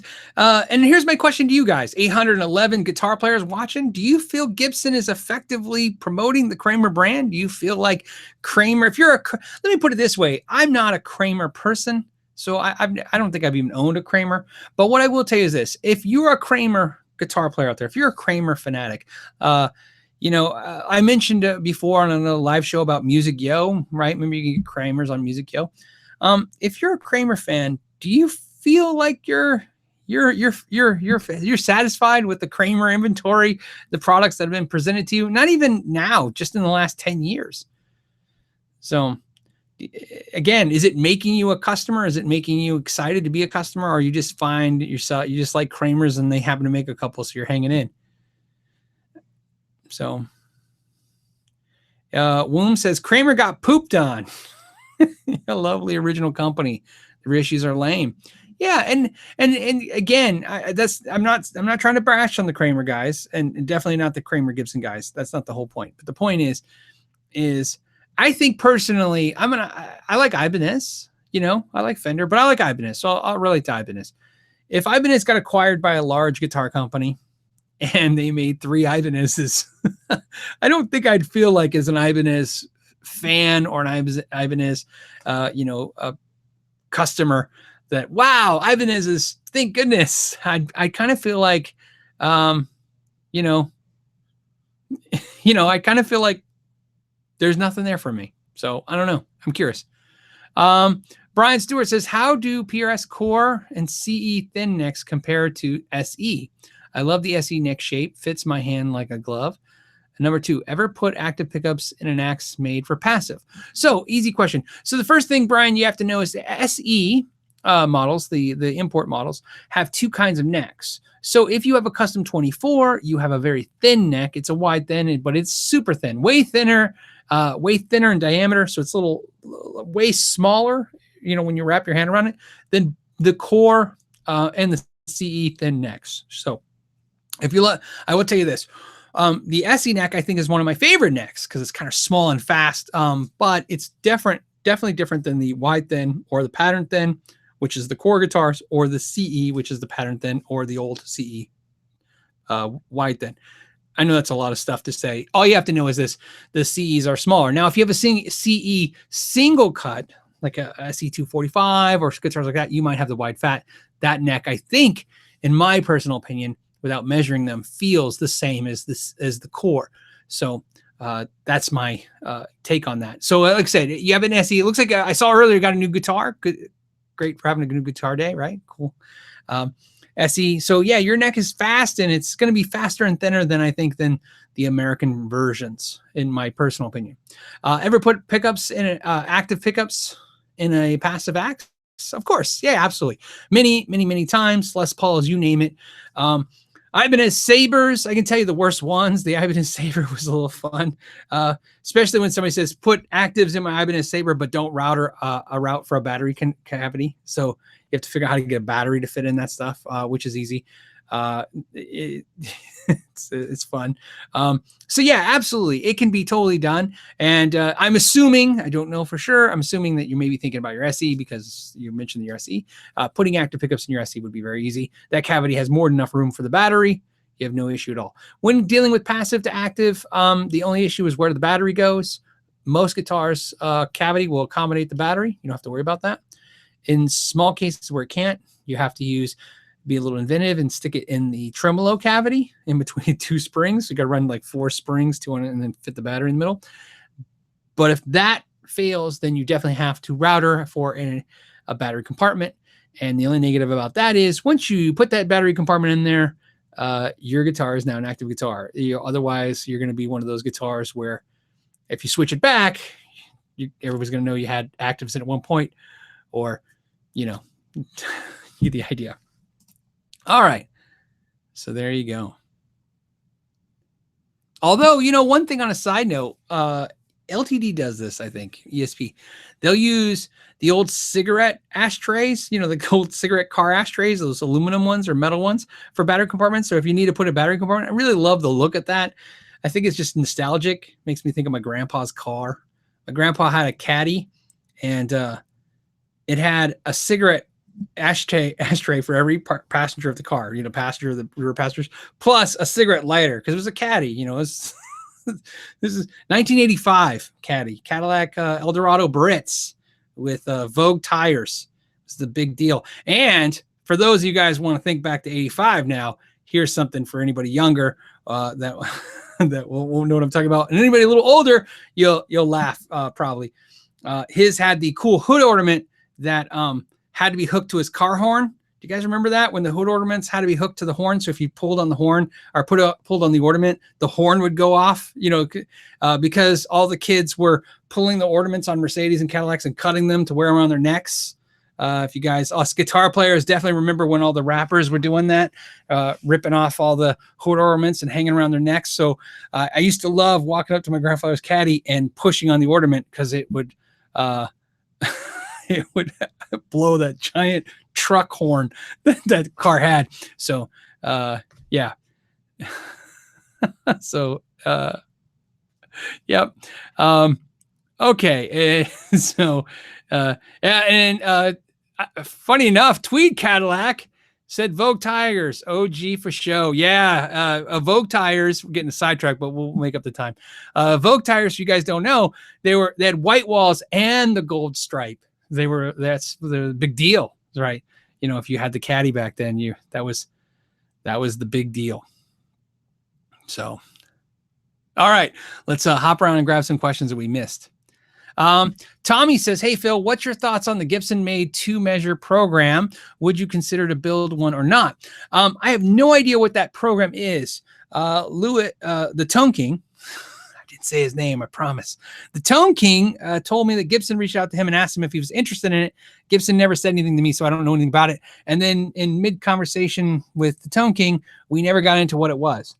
here's my question to you guys, 811 guitar players watching. Do you feel Gibson is effectively promoting the Kramer brand? Do you feel like Kramer, let me put it this way. I'm not a Kramer person, so I don't think I've even owned a Kramer. But what I will tell you is this. If you're a Kramer guitar player out there, if you're a Kramer fanatic, I mentioned before on another live show about Music Yo, right? Remember you can get Kramers on Music Yo. If you're a Kramer fan, do you feel like you're satisfied with the Kramer inventory, the products that have been presented to you? Not even now, just in the last 10 years. So again, is it making you a customer? Is it making you excited to be a customer? Or you just find yourself, you just like Kramers and they happen to make a couple, so you're hanging in. So Womb says Kramer got pooped on. A lovely original company. The reissues are lame. Yeah, and again, I'm not trying to bash on the Kramer guys, and definitely not the Kramer Gibson guys. That's not the whole point. But the point is I think personally, I like Ibanez. I like Fender, but I like Ibanez, so I'll relate to Ibanez. If Ibanez got acquired by a large guitar company and they made 3 Ibanezes, I don't think I'd feel like as an Ibanez fan or an Ibanez, a customer that, wow, Ibanez is, thank goodness. I kind of feel like, I kind of feel like there's nothing there for me. So I don't know. I'm curious. Brian Stewart says, how do PRS Core and CE thin necks compare to SE? I love the SE neck shape. Fits my hand like a glove. And number 2, ever put active pickups in an axe made for passive? So easy question. So the first thing, Brian, you have to know is the SE models, the import models, have 2 kinds of necks. So if you have a custom 24, you have a very thin neck. It's a wide thin, but it's super thin, way thinner in diameter. So it's a little way smaller, when you wrap your hand around it, than the Core and the CE thin necks. So if you look, I will tell you this. The SE neck, I think, is one of my favorite necks because it's kind of small and fast, but it's definitely different than the wide thin or the pattern thin, which is the Core guitars, or the CE, which is the pattern thin, or the old CE wide thin. I know that's a lot of stuff to say. All you have to know is this: the CEs are smaller. Now, if you have a CE single cut, like a SE245 or guitars like that, you might have the wide fat. That neck, I think, in my personal opinion, without measuring them, feels the same as the Core. So that's my take on that. So like I said, you have an SE. It looks like I saw earlier you got a new guitar. Good, great for having a new guitar day, right? Cool. SE. So yeah, your neck is fast, and it's going to be faster and thinner than I think than the American versions, in my personal opinion. Ever put pickups in active pickups in a passive axe? Of course. Yeah, absolutely. Many times. Les Pauls, you name it. Ibanez Sabres, I can tell you the worst ones. The Ibanez Sabre was a little fun, especially when somebody says, put actives in my Ibanez Sabre, but don't route a route for a battery cavity. So you have to figure out how to get a battery to fit in that stuff, which is easy. It's fun. So yeah, absolutely. It can be totally done. And I'm assuming, I don't know for sure, I'm assuming that you may be thinking about your SE because you mentioned your SE. Putting active pickups in your SE would be very easy. That cavity has more than enough room for the battery. You have no issue at all. When dealing with passive to active, the only issue is where the battery goes. Most guitars, cavity will accommodate the battery. You don't have to worry about that. In small cases where it can't, you have to be a little inventive and stick it in the tremolo cavity in between 2 springs. You got to run like 4 springs to one and then fit the battery in the middle. But if that fails, then you definitely have to router for a battery compartment. And the only negative about that is once you put that battery compartment in there, your guitar is now an active guitar. Otherwise, you're going to be one of those guitars where if you switch it back, everybody's going to know you had actives in at one point, or, you know, you the idea. All right. So there you go. Although, you know, one thing on a side note, LTD does this, I think, ESP. They'll use the old cigarette ashtrays, you know, the old cigarette car ashtrays, those aluminum ones or metal ones for battery compartments. So if you need to put a battery compartment, I really love the look at that. I think it's just nostalgic. Makes me think of my grandpa's car. My grandpa had a caddy, and it had a cigarette ashtray for every passenger of the car, you know, passenger, the rear passengers, plus a cigarette lighter, because it was a caddy, you know. This is 1985 caddy, Cadillac Eldorado Brits with Vogue tires. It's the big deal. And for those of you guys want to think back to 85 now, here's something for anybody younger that that won't know what I'm talking about, and anybody a little older, you'll laugh probably. His had the cool hood ornament that had to be hooked to his car horn. Do you guys remember that, when the hood ornaments had to be hooked to the horn? So if you pulled on the horn or pulled on the ornament, the horn would go off, you know, because all the kids were pulling the ornaments on Mercedes and Cadillacs and cutting them to wear around their necks. If you guys, us guitar players, definitely remember when all the rappers were doing that, ripping off all the hood ornaments and hanging around their necks. So I used to love walking up to my grandfather's caddy and pushing on the ornament, because it would it would blow that giant truck horn that car had. So yeah. So yep. Okay. So and funny enough, Tweed Cadillac said Vogue tires, OG for show. Yeah, Vogue tires. We're getting a sidetrack, but we'll make up the time. Vogue tires, you guys don't know, they had white walls and the gold stripe. That's the big deal, right? You know, if you had the caddy back then, that was the big deal. So, all right, let's hop around and grab some questions that we missed. Tommy says, hey, Phil, what's your thoughts on the Gibson made 2-measure program? Would you consider to build one or not? I have no idea what that program is. Louis, the Tone King, I didn't say his name, I promise. The Tone King told me that Gibson reached out to him and asked him if he was interested in it. Gibson never said anything to me, so I don't know anything about it. And then in mid-conversation with the Tone King, we never got into what it was.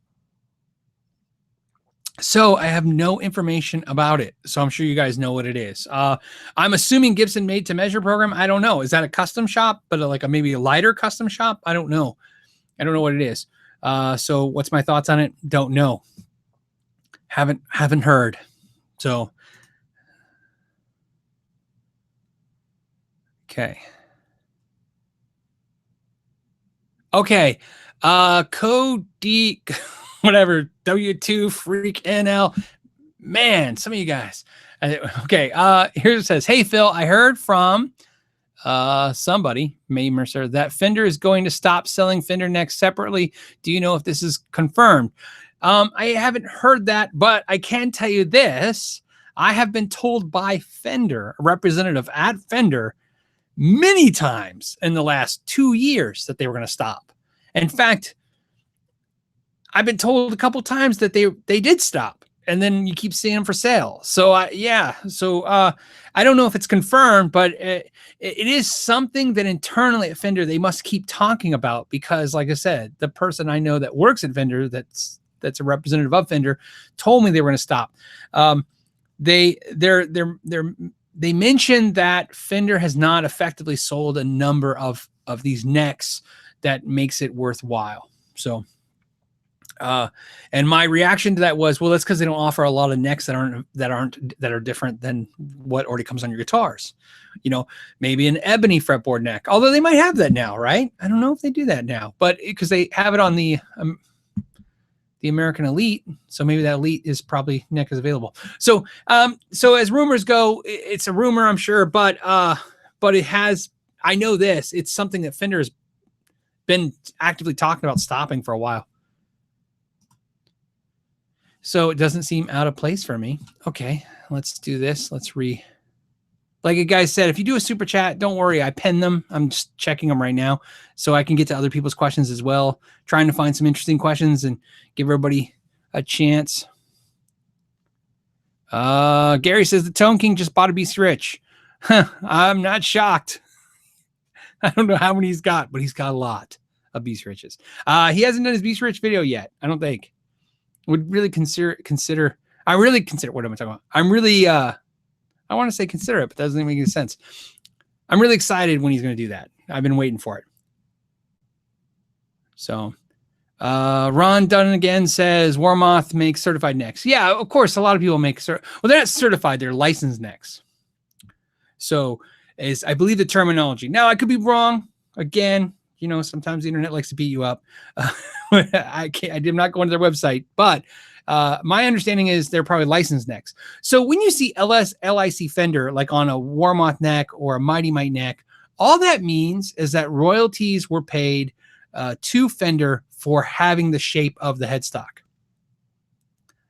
So I have no information about it. So I'm sure you guys know what it is. I'm assuming Gibson made to measure program. I don't know. Is that a custom shop, but maybe a lighter custom shop? I don't know. I don't know what it is. So what's my thoughts on it? Don't know. Haven't heard. So, okay. Okay. Cody, whatever, W2 Freak NL. Man, some of you guys. Okay. Here it says, hey, Phil, I heard from somebody, May Mercer, that Fender is going to stop selling Fender necks separately. Do you know if this is confirmed? I haven't heard that, but I can tell you this. I have been told by Fender, a representative at Fender, many times in the last 2 years that they were going to stop. In fact, I've been told a couple times that they did stop, and then you keep seeing them for sale. So yeah. So I don't know if it's confirmed, but it is something that internally at Fender they must keep talking about, because, like I said, the person I know that works at Fender that's a representative of Fender told me they were going to stop. They mentioned that Fender has not effectively sold a number of these necks that makes it worthwhile. So, and my reaction to that was, well, that's because they don't offer a lot of necks that are different than what already comes on your guitars. You know, maybe an ebony fretboard neck, although they might have that now, right? I don't know if they do that now, but because they have it on the American Elite, so maybe that Elite is probably neck is available. So, so as rumors go, it's a rumor, I'm sure, but it has. I know this. It's something that Fender has been actively talking about stopping for a while. So it doesn't seem out of place for me. Okay, let's do this. Let's Like a guy said, if you do a super chat, don't worry, I pen them. I'm just checking them right now so I can get to other people's questions as well. Trying to find some interesting questions and give everybody a chance. Gary says the Tone King just bought a Beast Rich. I'm not shocked. I don't know how many he's got, but he's got a lot of Beast Riches. He hasn't done his Beast Rich video yet, I don't think. Would really consider. I really consider. What am I talking about? I'm really. I want to say consider it, but that doesn't make any sense. I'm really excited when he's going to do that. I've been waiting for it. So, Ron Dunn again says Warmoth makes certified necks. Yeah, of course, a lot of people make well, they're not certified; they're licensed necks. So, is I believe the terminology. Now, I could be wrong. Again, you know, sometimes the internet likes to beat you up. I did not go into their website, but my understanding is they're probably licensed necks. So when you see LIC Fender, like on a Warmoth neck or a Mighty Mite neck, all that means is that royalties were paid to Fender for having the shape of the headstock.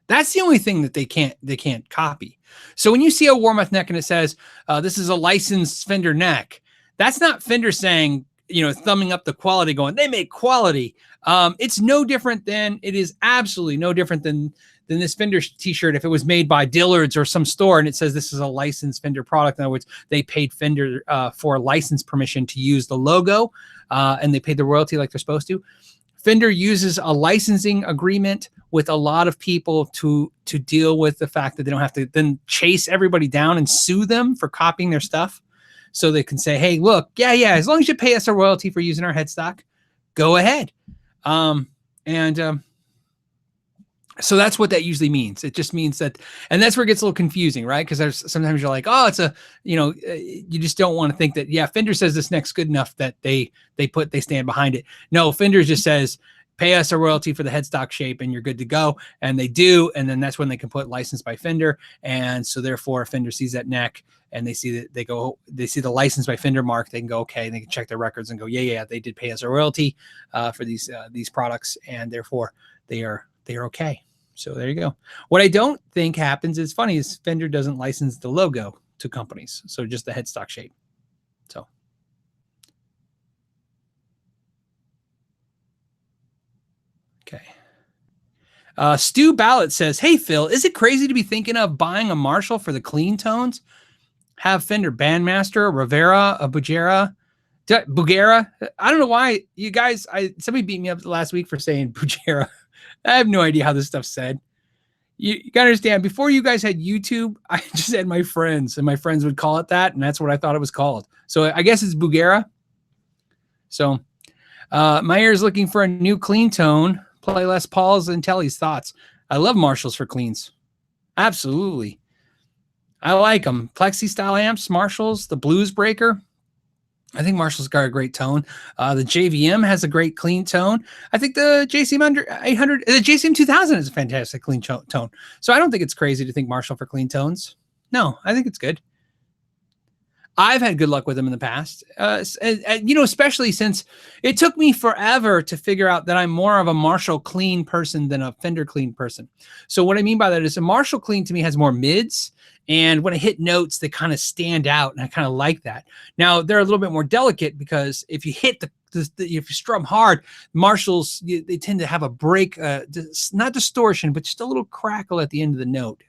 That's the only thing that they can't copy. So when you see a Warmoth neck and it says this is a licensed Fender neck, that's not Fender saying, you know, thumbing up the quality, going, they make quality. It's no different than, it is absolutely no different than this Fender t-shirt if it was made by Dillard's or some store and it says this is a licensed Fender product. In other words, they paid Fender for license permission to use the logo and they paid the royalty like they're supposed to. Fender uses a licensing agreement with a lot of people to deal with the fact that they don't have to then chase everybody down and sue them for copying their stuff. So they can say, hey, look, yeah, as long as you pay us a royalty for using our headstock, go ahead. So that's what that usually means. It just means that, and that's where it gets a little confusing, right? Because there's sometimes you're like, oh, it's a, you know, you just don't want to think that, yeah, Fender says this neck's good enough that they stand behind it. No, Fender just says, pay us a royalty for the headstock shape and you're good to go. And they do. And then that's when they can put licensed by Fender. And so therefore Fender sees that neck and they see that they see the license by Fender mark. They can go, okay, and they can check their records and go, yeah, they did pay us a royalty for these products. And therefore they are okay. So there you go. What I don't think happens is funny is Fender doesn't license the logo to companies. So just the headstock shape. So. Okay. Stu Ballot says, hey, Phil, is it crazy to be thinking of buying a Marshall for the clean tones? Have Fender Bandmaster, Rivera, a Bugera. I don't know why you guys, somebody beat me up last week for saying Bugera. I have no idea how this stuff's said. You got to understand, before you guys had YouTube, I just had my friends, and my friends would call it that, and that's what I thought it was called. So I guess it's Bugera. So Meyer is looking for a new clean tone. Play Les Pauls and tell his thoughts. I love Marshalls for cleans. Absolutely. I like them. Plexi style amps, Marshalls, the Blues Breaker. I think Marshall's got a great tone. The JVM has a great clean tone. I think the JCM 800, the JCM 2000 is a fantastic clean tone. So I don't think it's crazy to think Marshall for clean tones. No, I think it's good. I've had good luck with them in the past, and, you know, especially since it took me forever to figure out that I'm more of a Marshall clean person than a Fender clean person. So what I mean by that is a Marshall clean to me has more mids, and when I hit notes, they kind of stand out, and I kind of like that. Now, they're a little bit more delicate because if you hit if you strum hard, Marshalls, they tend to have a break, not distortion, but just a little crackle at the end of the note,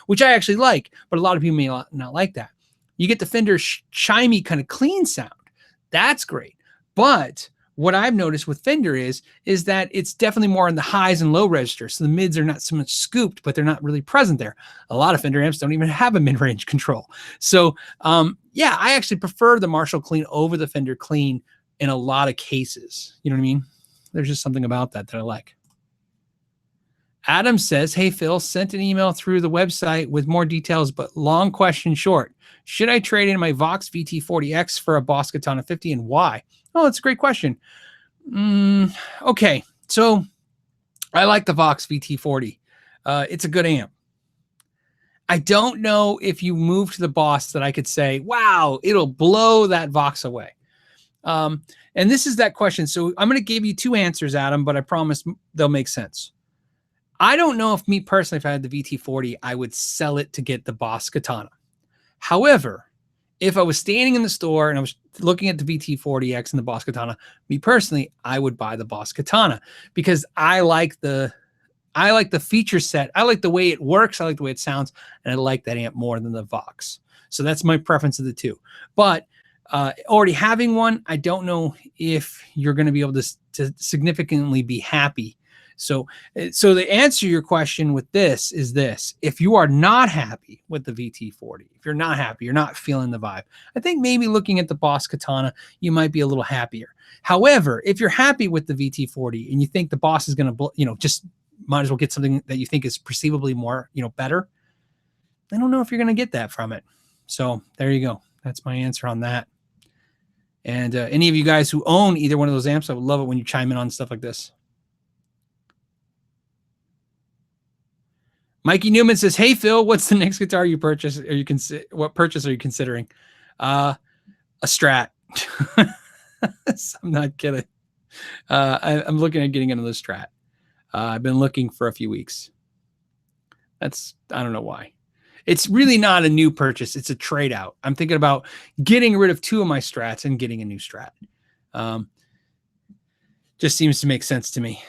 which I actually like, but a lot of people may not like that. You get the Fender chimey kind of clean sound. That's great. But what I've noticed with Fender is that it's definitely more in the highs and low registers. So the mids are not so much scooped, but they're not really present there. A lot of Fender amps don't even have a mid-range control. So yeah, I actually prefer the Marshall clean over the Fender clean in a lot of cases. You know what I mean? There's just something about that I like. Adam says, hey, Phil, sent an email through the website with more details, but long question short. Should I trade in my Vox VT40X for a Boss Katana 50 and why? Oh, that's a great question. Okay, so I like the Vox VT40. It's a good amp. I don't know if you move to the Boss that I could say, wow, it'll blow that Vox away. And this is that question. So I'm going to give you two answers, Adam, but I promise they'll make sense. I don't know if me personally, if I had the VT40, I would sell it to get the Boss Katana. However, if I was standing in the store and I was looking at the VT40X and the Boss Katana, me personally, I would buy the Boss Katana because I like the feature set. I like the way it works. I like the way it sounds, and I like that amp more than the Vox. So that's my preference of the two. But already having one, I don't know if you're going to be able to significantly be happy. So the answer to your question with this is this: if you are not happy with the VT40, if you're not happy, you're not feeling the vibe, I think maybe looking at the Boss Katana, you might be a little happier. However, if you're happy with the VT40 and you think the Boss is going to, just might as well get something that you think is perceivably more, better, I don't know if you're going to get that from it. So there you go. That's my answer on that. And any of you guys who own either one of those amps, I would love it when you chime in on stuff like this. Mikey Newman says, "Hey Phil, what's the next guitar you purchase? What purchase are you considering?" A Strat. I'm not kidding. I'm looking at getting into the Strat. I've been looking for a few weeks. I don't know why. It's really not a new purchase. It's a trade out. I'm thinking about getting rid of 2 of my Strats and getting a new Strat. Just seems to make sense to me.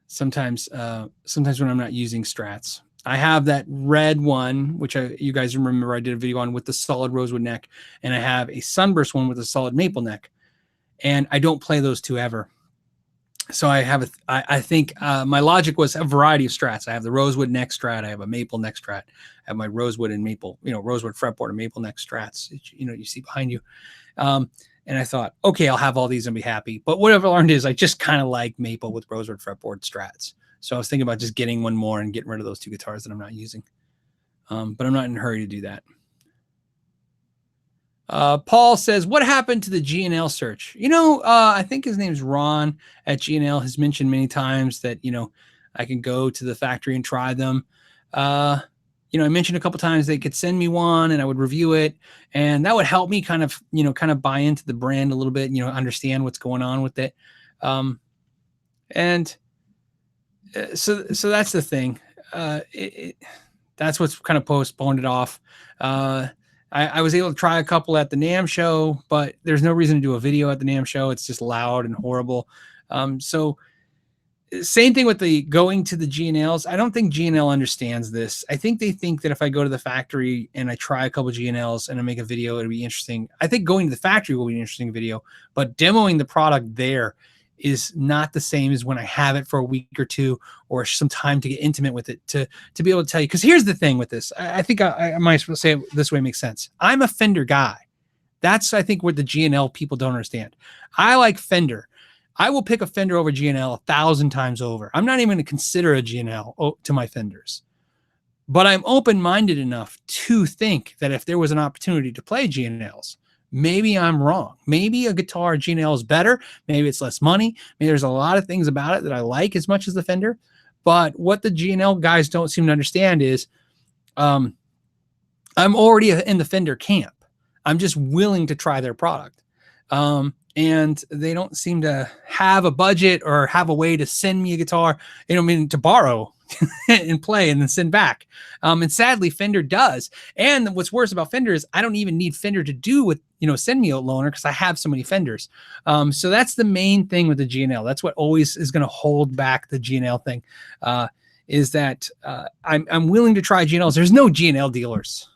Sometimes when I'm not using Strats, I have that red one, which you guys remember I did a video on with the solid rosewood neck, and I have a sunburst one with a solid maple neck, and I don't play those 2 ever. So I think my logic was a variety of Strats. I have the rosewood neck Strat. I have a maple neck Strat. I have my rosewood and maple, rosewood fretboard and maple neck Strats, you see behind you. And I thought, okay, I'll have all these and be happy. But what I've learned is I just kind of like maple with rosewood fretboard Strats. So I was thinking about just getting one more and getting rid of those 2 guitars that I'm not using. But I'm not in a hurry to do that. Paul says, "What happened to the G&L search?" I think his name's Ron at G&L has mentioned many times that, I can go to the factory and try them. I mentioned a couple times they could send me one and I would review it, and that would help me kind of buy into the brand a little bit, understand what's going on with it. So that's the thing. That's what's kind of postponed it off. I was able to try a couple at the NAMM show, but there's no reason to do a video at the NAMM show. It's just loud and horrible. So same thing with the going to the G&Ls. I don't think G&L understands this. I think they think that if I go to the factory and I try a couple of G&Ls and I make a video, it'll be interesting. I think going to the factory will be an interesting video, but demoing the product there is not the same as when I have it for a week or 2 or some time to get intimate with it to be able to tell you. Because here's the thing with this. I think I might as well say it this way, makes sense. I'm a Fender guy. That's, I think, what the G&L people don't understand. I like Fender. I will pick a Fender over G&L 1,000 times over. I'm not even going to consider a G&L to my Fenders. But I'm open-minded enough to think that if there was an opportunity to play G&Ls, maybe I'm wrong. Maybe a guitar G&L is better. Maybe it's less money. Maybe there's a lot of things about it that I like as much as the Fender. But what the G&L guys don't seem to understand is I'm already in the Fender camp. I'm just willing to try their product. And they don't seem to have a budget or have a way to send me a guitar, to borrow and play and then send back. And sadly, Fender does. And what's worse about Fender is I don't even need Fender to do with, send me a loaner because I have so many Fenders. So that's the main thing with the G&L. That's what always is going to hold back the G&L thing, is that I'm willing to try G&Ls. There's no G&L dealers.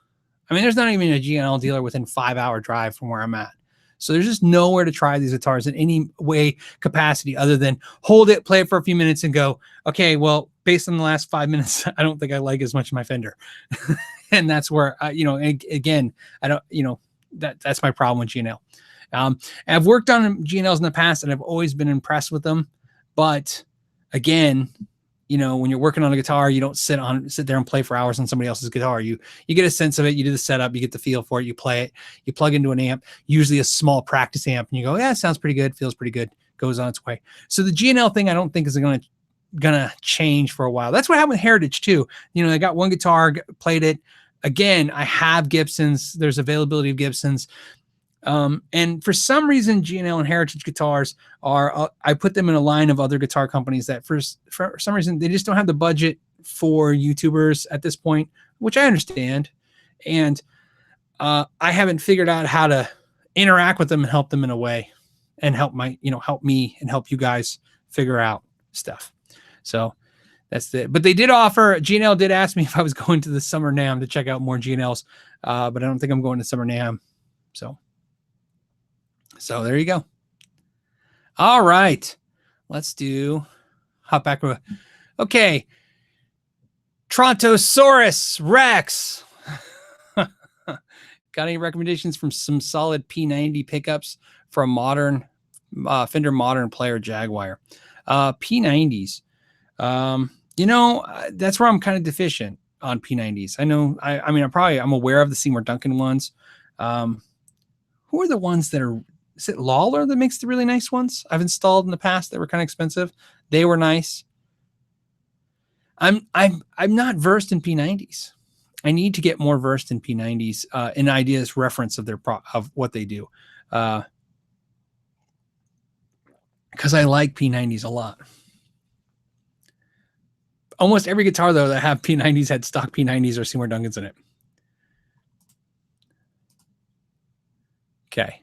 There's not even a G&L dealer within 5-hour drive from where I'm at. So there's just nowhere to try these guitars in any way capacity other than hold it, play it for a few minutes and go, okay, well, based on the last 5 minutes, I don't think I like as much of my Fender. And that's where, again, I don't, that's my problem with G&L. I've worked on G&Ls in the past and I've always been impressed with them. But again, when you're working on a guitar, you don't sit there and play for hours on somebody else's guitar. You get a sense of it. You do the setup. You get the feel for it. You play it. You plug into an amp, usually a small practice amp, and you go, yeah, it sounds pretty good. Feels pretty good. Goes on its way. So the G&L thing, I don't think is gonna change for a while. That's what happened with Heritage too. I got one guitar, played it. Again, I have Gibsons. There's availability of Gibsons. And for some reason, G&L and Heritage guitars are, I put them in a line of other guitar companies that for some reason, they just don't have the budget for YouTubers at this point, which I understand. And I haven't figured out how to interact with them and help them in a way, and help me and help you guys figure out stuff. So that's it. But they did offer, GNL did ask me if I was going to the Summer NAMM to check out more GNLs, but I don't think I'm going to Summer NAMM. So there you go. All right, let's hop back. Okay, Trontosaurus Rex. Got any recommendations from some solid P90 pickups for a modern Fender Modern Player Jaguar? P90s. That's where I'm kind of deficient on P90s. I know. I'm aware of the Seymour Duncan ones. Who are the ones that are? Is it Lawler that makes the really nice ones? I've installed in the past that were kind of expensive. They were nice. I'm not versed in P90s. I need to get more versed in P90s in ideas reference of of what they do, because I like P90s a lot. Almost every guitar though that have P90s had stock P90s or Seymour Duncans in it. Okay.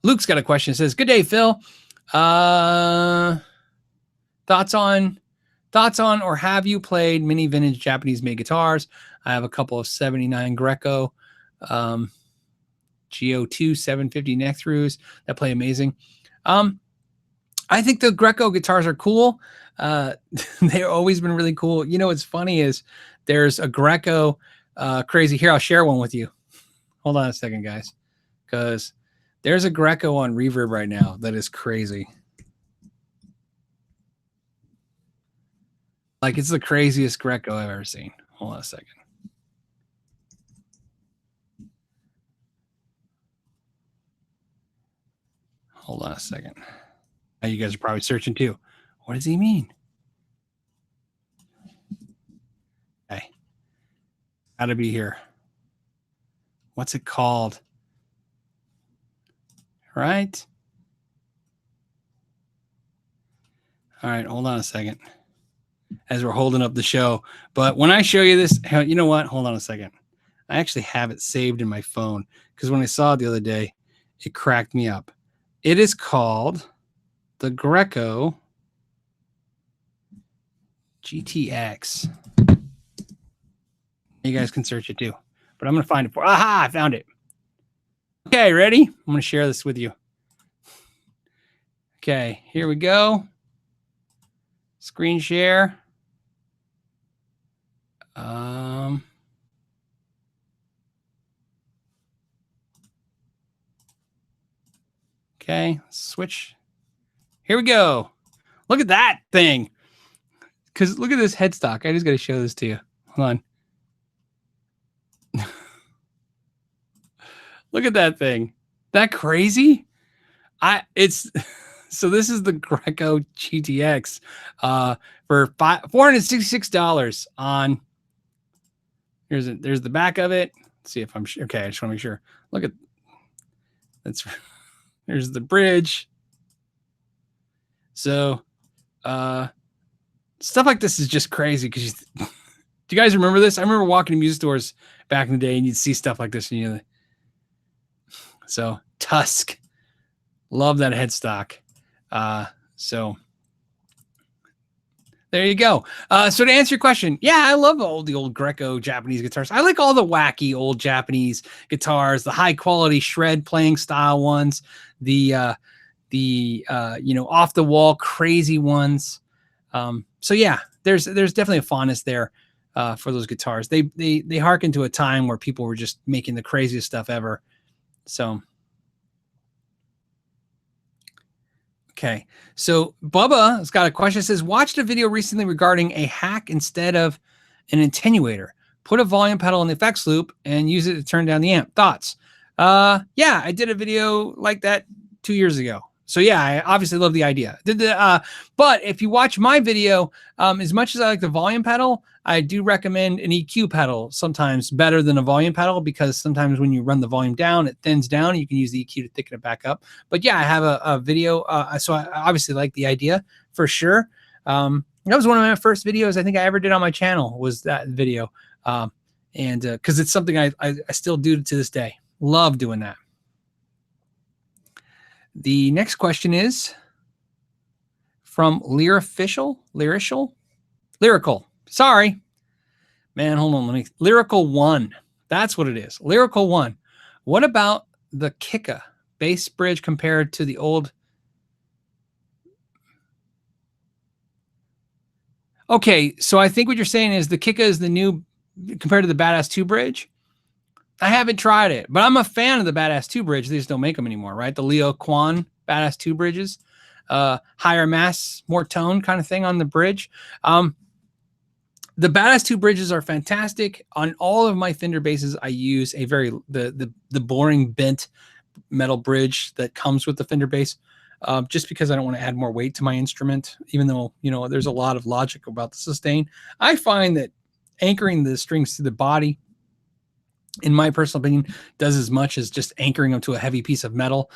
Luke's got a question. It says, "Good day, Phil. Thoughts on or have you played many vintage Japanese made guitars? I have a couple of 79 Greco GO2 750 neck throughs that play amazing. I think the Greco guitars are cool. They've always been really cool. You know what's funny is there's a Greco crazy. Here, I'll share one with you. Hold on a second, guys, because there's a Greco on Reverb right now that is crazy. Like, it's the craziest Greco I've ever seen. Hold on a second. Hold on a second. Now you guys are probably searching too. What does he mean? Okay. Gotta be here. What's it called? Right? All right, hold on a second. As we're holding up the show. But when I show you this, you know what? Hold on a second. I actually have it saved in my phone because when I saw it the other day, it cracked me up. It is called the Greco GTX. You guys can search it too, but I'm going to find it for. Aha, I found it. Okay, ready? I'm going to share this with you. Okay, here we go. Screen share. Okay, switch. Here we go. Look at that thing. Because look at this headstock. I just got to show this to you. Hold on. Look at that thing. That crazy? So this is the Greco GTX for $466 on. There's the back of it. Let's see if I'm sure. Okay, I just want to make sure. Look at that's. There's the bridge. So stuff like this is just crazy because do you guys remember this? I remember walking to music stores back in the day and you'd see stuff like this and so Tusk. Love that headstock. So there you go. So to answer your question, yeah, I love the old Greco Japanese guitars. I like all the wacky old Japanese guitars, the high quality shred playing style ones, the off the wall crazy ones. So yeah, there's definitely a fondness there for those guitars. They harken to a time where people were just making the craziest stuff ever. So okay, so Bubba has got a question. It says, watched a video recently regarding a hack instead of an attenuator. Put a volume pedal in the effects loop and use it to turn down the amp. Thoughts? Yeah, I did a video like that 2 years ago. So yeah, I obviously love the idea. But if you watch my video, as much as I like the volume pedal, I do recommend an EQ pedal sometimes better than a volume pedal, because sometimes when you run the volume down, it thins down. You can use the EQ to thicken it back up. But yeah, I have a video. So I obviously like the idea for sure. That was one of my first videos I think I ever did on my channel, was that video. And because it's something I still do to this day. Love doing that. The next question is from Lyrical. Sorry, man. Hold on. Lyrical One. That's what it is. Lyrical One. What about the Kika bass bridge compared to the old? Okay, so I think what you're saying is the Kika is the new compared to the Badass 2 bridge. I haven't tried it, but I'm a fan of the Badass 2 bridge. They just don't make them anymore, right? The Leo Kwan Badass 2 bridges, higher mass, more tone kind of thing on the bridge. The Badass 2 bridges are fantastic. On all of my Fender basses, I use the boring bent metal bridge that comes with the Fender bass, just because I don't want to add more weight to my instrument, even though, there's a lot of logic about the sustain. I find that anchoring the strings to the body, in my personal opinion, does as much as just anchoring them to a heavy piece of metal.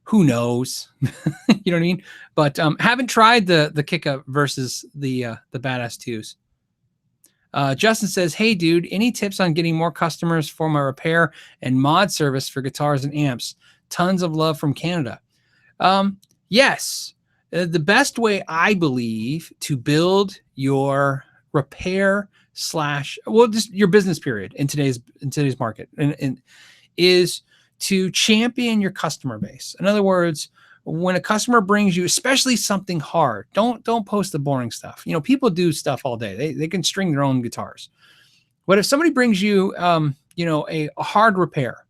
Who knows? You know what I mean? But haven't tried the Kika versus the Badass 2s. Justin says, hey, dude, any tips on getting more customers for my repair and mod service for guitars and amps? Tons of love from Canada. Yes. The best way, I believe, to build your repair just your business period in today's market and is to champion your customer base. In other words, when a customer brings you, especially something hard, don't post the boring stuff. People do stuff all day. They can string their own guitars. But if somebody brings you, a hard repair,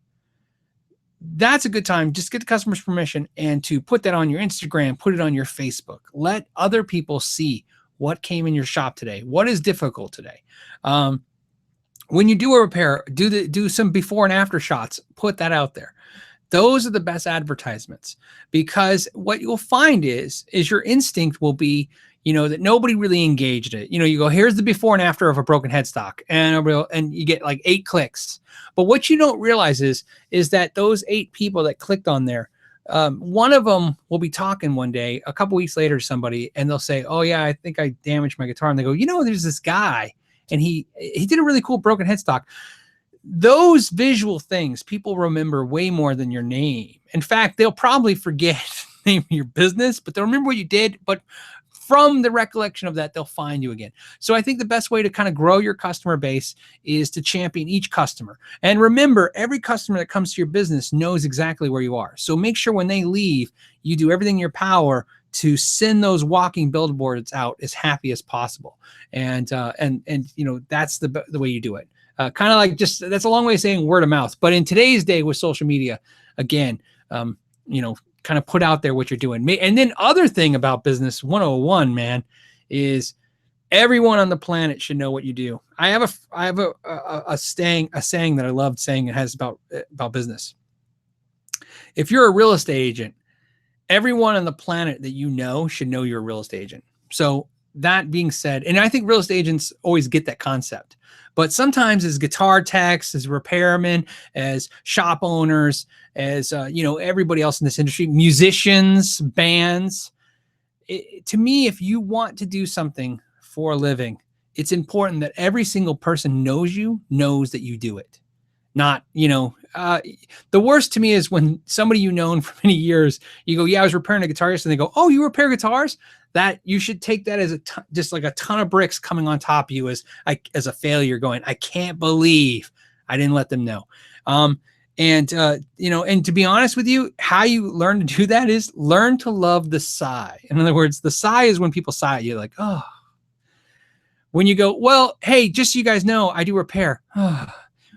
that's a good time. Just get the customer's permission and to put that on your Instagram, put it on your Facebook. Let other people see what came in your shop today. What is difficult today? When you do a repair, do some before and after shots. Put that out there. Those are the best advertisements, because what you'll find is your instinct will be, that nobody really engaged it. You go, here's the before and after of a broken headstock, and you get like 8 clicks. But what you don't realize is that those 8 people that clicked on there, one of them will be talking one day, a couple weeks later to somebody, and they'll say, oh yeah, I think I damaged my guitar. And they go, there's this guy, and he did a really cool broken headstock. Those visual things people remember way more than your name. In fact, they'll probably forget the name of your business, but they'll remember what you did. But from the recollection of that, they'll find you again. So I think the best way to kind of grow your customer base is to champion each customer. And remember, every customer that comes to your business knows exactly where you are. So make sure when they leave, you do everything in your power to send those walking billboards out as happy as possible. And that's the way you do it. Kind of like that's a long way of saying word of mouth. But in today's day with social media, again, kind of put out there what you're doing. And then other thing about business 101, man, is everyone on the planet should know what you do. I have a saying that I loved saying. It has about business. If you're a real estate agent, everyone on the planet that should know you're a real estate agent. So that being said, and I think real estate agents always get that concept, but sometimes as guitar techs, as repairmen, as shop owners, as everybody else in this industry, musicians, bands, to me, if you want to do something for a living, it's important that every single person knows that you do it. Not, the worst to me is when somebody you've known for many years, you go, yeah, I was repairing a guitar yesterday, and they go, oh, you repair guitars? That you should take that as just like a ton of bricks coming on top of you as a failure, going, I can't believe I didn't let them know. And to be honest with you, how you learn to do that is learn to love the sigh. In other words, the sigh is when people sigh at you, like, oh. When you go, well, hey, just so you guys know, I do repair.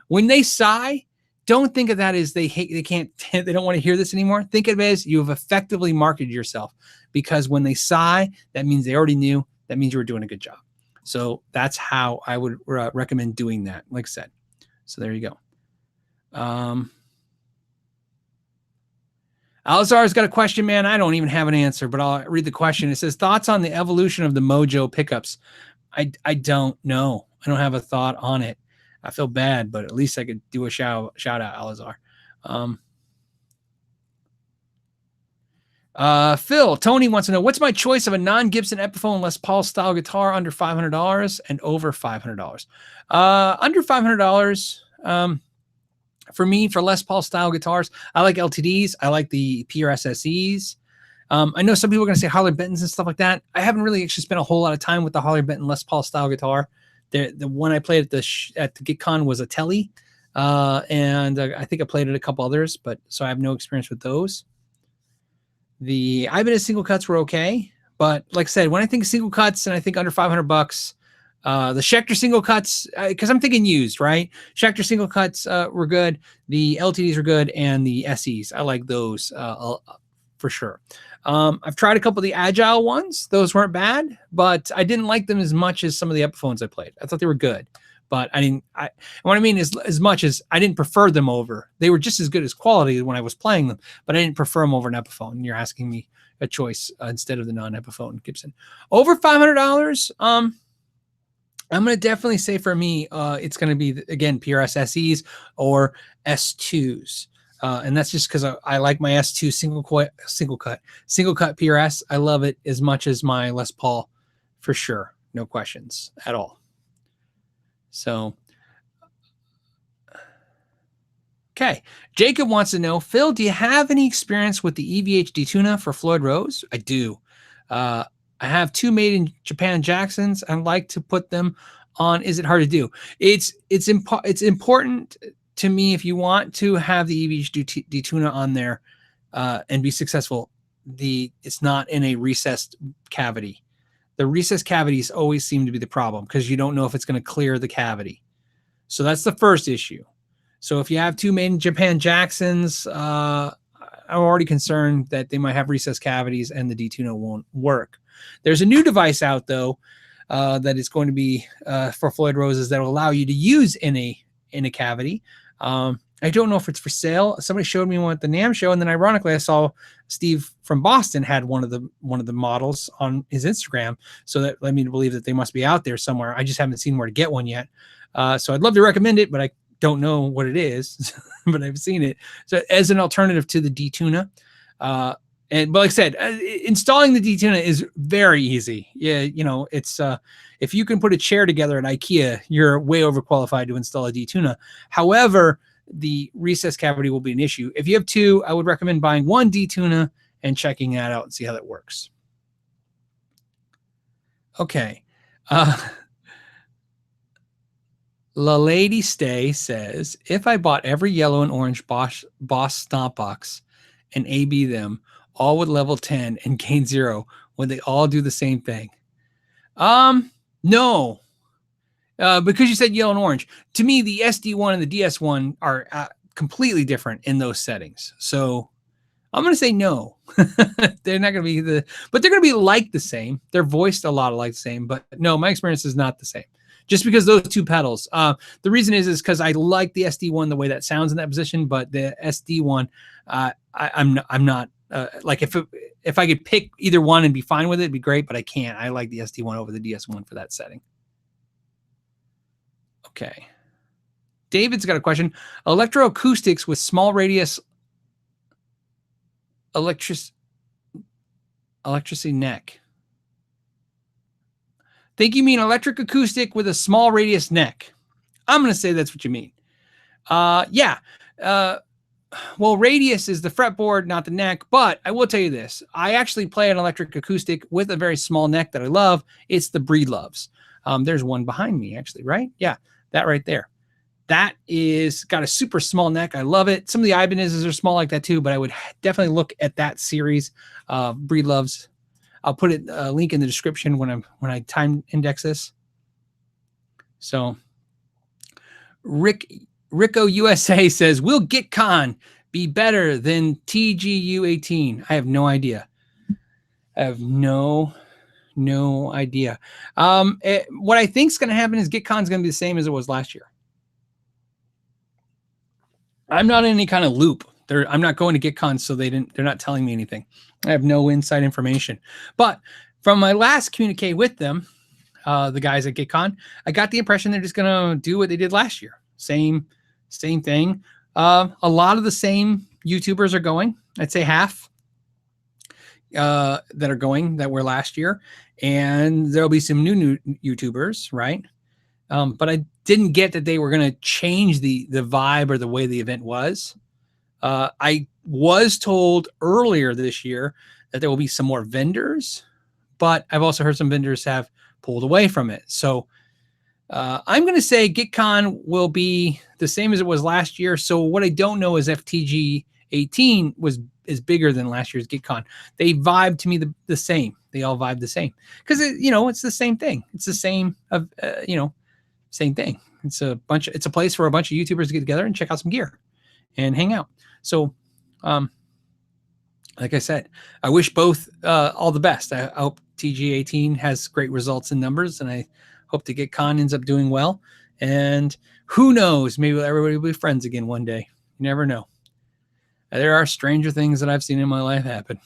When they sigh, don't think of that as they don't want to hear this anymore. Think of it as you have effectively marketed yourself, because when they sigh, that means they already knew. That means you were doing a good job. So that's how I would recommend doing that, like I said. So there you go. Alazar's got a question, man. I don't even have an answer, but I'll read the question. It says, thoughts on the evolution of the Mojo pickups? I don't know. I don't have a thought on it. I feel bad, but at least I could do a shout out, Alazar. Tony wants to know, what's my choice of a non-Gibson Epiphone Les Paul style guitar under $500 and over $500? Under $500, for me, for Les Paul style guitars, I like LTDs. I like the PRS SEs. I know some people are going to say Harley Bentons and stuff like that. I haven't really actually spent a whole lot of time with the Harley Benton Les Paul style guitar. The one I played at the Guitcon was a Telly, and I think I played at a couple others, but so I have no experience with those. The Ibanez single cuts were okay, but like I said, when I think single cuts and I think under $500, the Schecter single cuts, because I'm thinking used, right? Schecter single cuts were good. The LTDs were good, and the SEs, I like those for sure. I've tried a couple of the Agile ones. Those weren't bad, but I didn't like them as much as some of the Epiphones I played. I thought they were good, but I didn't. What I mean is, as much as I didn't prefer them over, they were just as good as quality when I was playing them, but I didn't prefer them over an Epiphone. And you're asking me a choice instead of the non-Epiphone Gibson. Over $500, I'm going to definitely say for me, it's going to be, again, PRS SEs or S2s. And that's just because I like my S2 single cut PRS. I love it as much as my Les Paul, for sure. No questions at all. So, okay. Jacob wants to know, Phil, do you have any experience with the EVH detuna for Floyd Rose? I do. I have 2 made in Japan Jacksons. I'd like to put them on. Is it hard to do? It's important to me, if you want to have the EVH detuna on there and be successful, it's not in a recessed cavity. The recessed cavities always seem to be the problem because you don't know if it's going to clear the cavity. So that's the first issue. So if you have 2 made in Japan Jacksons, I'm already concerned that they might have recessed cavities and the detuna won't work. There's a new device out though that is going to be for Floyd Roses that will allow you to use in a cavity. I don't know if it's for sale. Somebody showed me one at the NAMM show, and then ironically, I saw Steve from Boston had one of the models on his Instagram. So that led me to believe that they must be out there somewhere. I just haven't seen where to get one yet. So I'd love to recommend it, but I don't know what it is. But I've seen it. So as an alternative to the detuna, but like I said, installing the detuna is very easy. Yeah, it's if you can put a chair together at IKEA, you're way overqualified to install a detuna. However, the recessed cavity will be an issue. If you have 2, I would recommend buying 1 detuna and checking that out and see how that works. Okay. La Lady Stay says, if I bought every yellow and orange Boss Stomp Box and AB them all with level 10 and gain 0, would they all do the same thing? No. Because you said yellow and orange. To me, the SD1 and the DS1 are completely different in those settings. So I'm going to say no. They're not going to be but they're going to be like the same. They're voiced a lot like the same, but no, my experience is not the same. Just because those 2 pedals. The reason is because I like the SD1, the way that sounds in that position, but the SD1, I'm not, like if I could pick either one and be fine with it, it'd be great, but I can't. I like the SD1 over the DS1 for that setting. Okay. David's got a question. Electroacoustics with small radius electricity neck. Think you mean electric acoustic with a small radius neck. I'm going to say that's what you mean. Yeah. Well, radius is the fretboard, not the neck, but I will tell you this. I actually play an electric acoustic with a very small neck that I love. It's the Breed Loves. There's one behind me, actually, right? Yeah, that right there. That is got a super small neck. I love it. Some of the Ibanez's are small like that too, but I would definitely look at that series. Breed Loves. I'll put it a link in the description when I time index this. So Rico USA says, will Guitcon be better than TGU 18? I have no idea. I have no idea. What I think is going to happen is Guitcon's going to be the same as it was last year. I'm not in any kind of loop. I'm not going to Guitcon, so they're not telling me anything. I have no inside information. But from my last communique with them, the guys at Guitcon, I got the impression they're just going to do what they did last year. Same thing. A lot of the same YouTubers are going. I'd say half. that are going that were last year, and there'll be some new YouTubers, right? But I didn't get that they were going to change the vibe or the way the event was. I was told earlier this year that there will be some more vendors, but I've also heard some vendors have pulled away from it. So I'm going to say Guitcon will be the same as it was last year. So what I don't know is if TG 18 is bigger than last year's Guitcon. They vibe to me the same. They all vibe the same because it's the same thing. It's the same same thing. It's a place for a bunch of YouTubers to get together and check out some gear and hang out. So, like I said, I wish both all the best. I hope TG18 has great results in numbers, and I hope the Guitcon ends up doing well. And who knows, maybe everybody will be friends again one day. You never know. There are stranger things that I've seen in my life happen.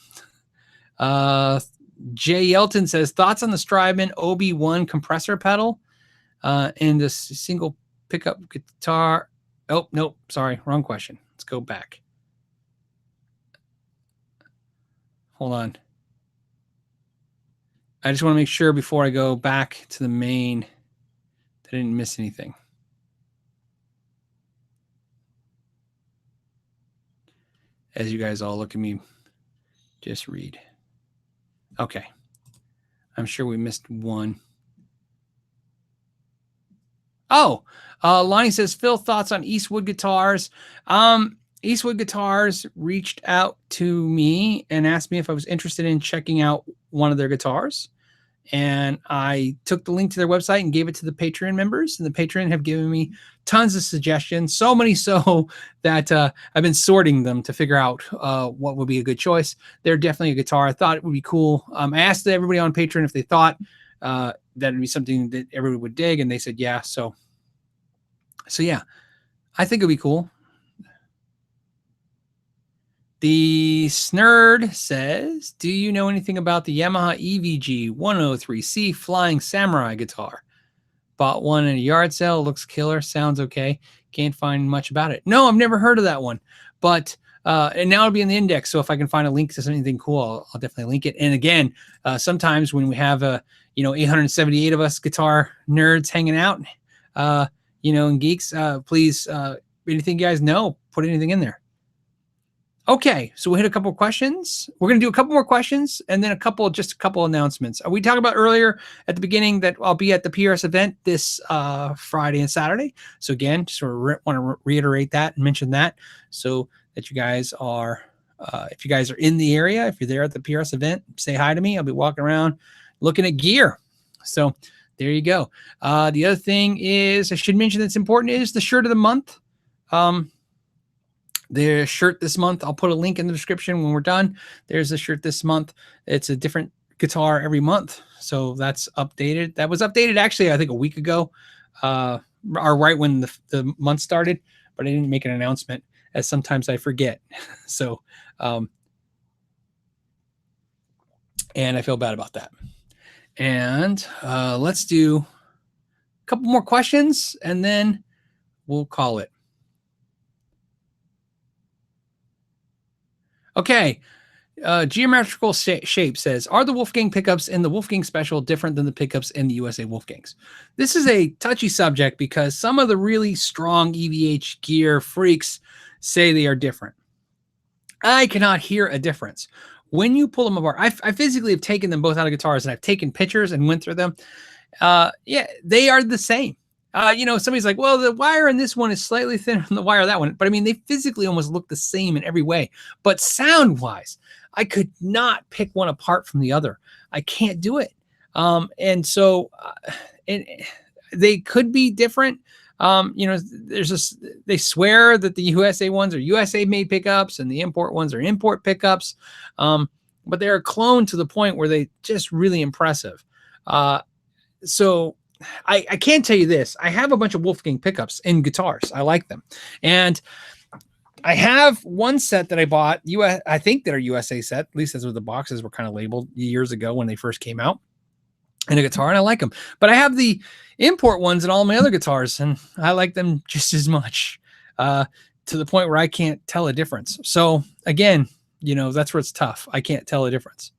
Jay Yelton says, thoughts on the Strymon OB1 compressor pedal and a single pickup guitar. Oh, nope. Sorry. Wrong question. Let's go back. Hold on. I just want to make sure before I go back to the main that I didn't miss anything. As you guys all look at me, just read. Okay. I'm sure we missed one. Oh, Lonnie says, Phil, thoughts on Eastwood guitars? Eastwood Guitars reached out to me and asked me if I was interested in checking out one of their guitars. And I took the link to their website and gave it to the Patreon members. And the Patreon have given me tons of suggestions, so many so that I've been sorting them to figure out what would be a good choice. They're definitely a guitar. I thought it would be cool. I asked everybody on Patreon if they thought that would be something that everybody would dig, and they said yeah. So yeah, I think it'd be cool. The Snerd says, do you know anything about the Yamaha EVG 103C Flying Samurai guitar? Bought one in a yard sale. Looks killer. Sounds okay. Can't find much about it. No, I've never heard of that one. But and now it'll be in the index. So if I can find a link to something cool, I'll definitely link it. And again, sometimes when we have 878 of us guitar nerds hanging out, and geeks, please, anything you guys know, put anything in there. Okay, so we'll hit a couple of questions. We're going to do a couple more questions and then just a couple announcements. We talked about earlier at the beginning that I'll be at the PRS event this Friday and Saturday. So again, just want to reiterate that and mention that so that you guys are, if you guys are in the area, if you're there at the PRS event, say hi to me. I'll be walking around looking at gear. So there you go. The other thing is, I should mention that's important, is the shirt of the month. The shirt this month, I'll put a link in the description when we're done. There's a shirt this month. It's a different guitar every month. So that's updated. That was updated actually, I think a week ago, or right when the month started, but I didn't make an announcement, as sometimes I forget. So, and I feel bad about that. And let's do a couple more questions and then we'll call it. Okay. Geometrical Shape says, are the Wolfgang pickups in the Wolfgang Special different than the pickups in the USA Wolfgangs? This is a touchy subject because some of the really strong EVH gear freaks say they are different. I cannot hear a difference. When you pull them apart, I physically have taken them both out of guitars and I've taken pictures and went through them. Yeah, they are the same. Somebody's like, well, the wire in this one is slightly thinner than the wire in that one. But I mean, they physically almost look the same in every way. But sound-wise, I could not pick one apart from the other. I can't do it. And they could be different. They swear that the USA ones are USA-made pickups and the import ones are import pickups. But they're a clone to the point where they just really impressive. So I can tell you this. I have a bunch of Wolfgang pickups in guitars. I like them. And I have one set that I bought, I think they're USA set. At least that's what the boxes were kind of labeled years ago when they first came out. And a guitar, and I like them. But I have the import ones in all my other guitars, and I like them just as much, to the point where I can't tell a difference. So again, that's where it's tough. I can't tell the difference.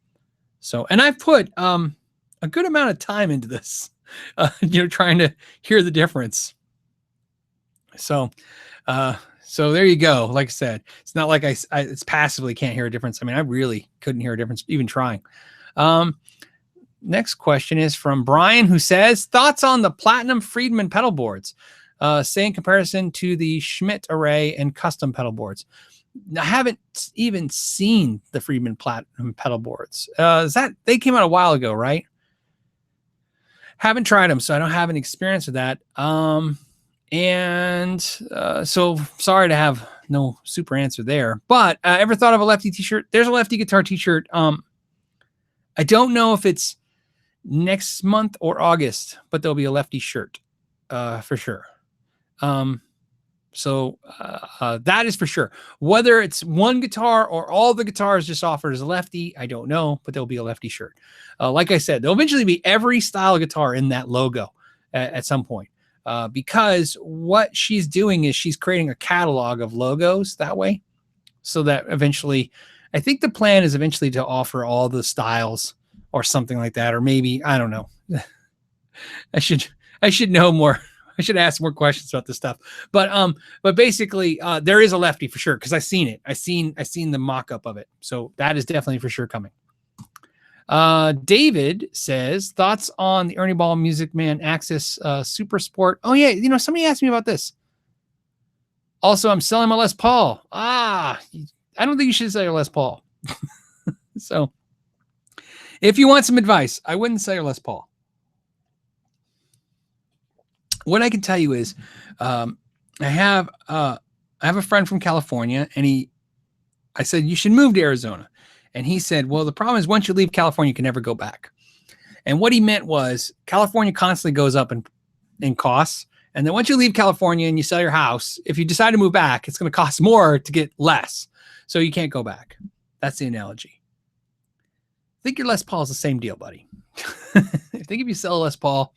So, and I've put a good amount of time into this, trying to hear the difference. So, so there you go. Like I said, it's not like it's passively can't hear a difference. I mean, I really couldn't hear a difference even trying. Next question is from Brian, who says, thoughts on the Platinum Friedman pedal boards, say in comparison to the Schmidt Array and custom pedal boards. I haven't even seen the Friedman Platinum pedal boards. They came out a while ago, right? Haven't tried them, so I don't have any experience with that. So sorry to have no super answer there. But ever thought of a lefty t-shirt? There's a lefty guitar t-shirt. I don't know if it's next month or August, but there'll be a lefty shirt for sure. So that is for sure. Whether it's one guitar or all the guitars just offered as a lefty, I don't know, but there'll be a lefty shirt. Like I said, there'll eventually be every style of guitar in that logo at some point, because what she's doing is she's creating a catalog of logos that way, so that eventually, I think the plan is eventually to offer all the styles or something like that, or maybe, I don't know. I should know more. I should ask more questions about this stuff, but basically, there is a lefty for sure, because I've seen it. I've seen the mock-up of it, so that is definitely for sure coming. David says, thoughts on the Ernie Ball Music Man Axis Super Sport. Oh yeah, somebody asked me about this. Also, I'm selling my Les Paul. I don't think you should sell your Les Paul. So, if you want some advice, I wouldn't sell your Les Paul. What I can tell you is, I have a friend from California, and I said, you should move to Arizona. And he said, well, the problem is once you leave California, you can never go back. And what he meant was California constantly goes up in costs. And then once you leave California and you sell your house, if you decide to move back, it's going to cost more to get less. So you can't go back. That's the analogy. I think your Les Paul is the same deal, buddy. I think if you sell a Les Paul,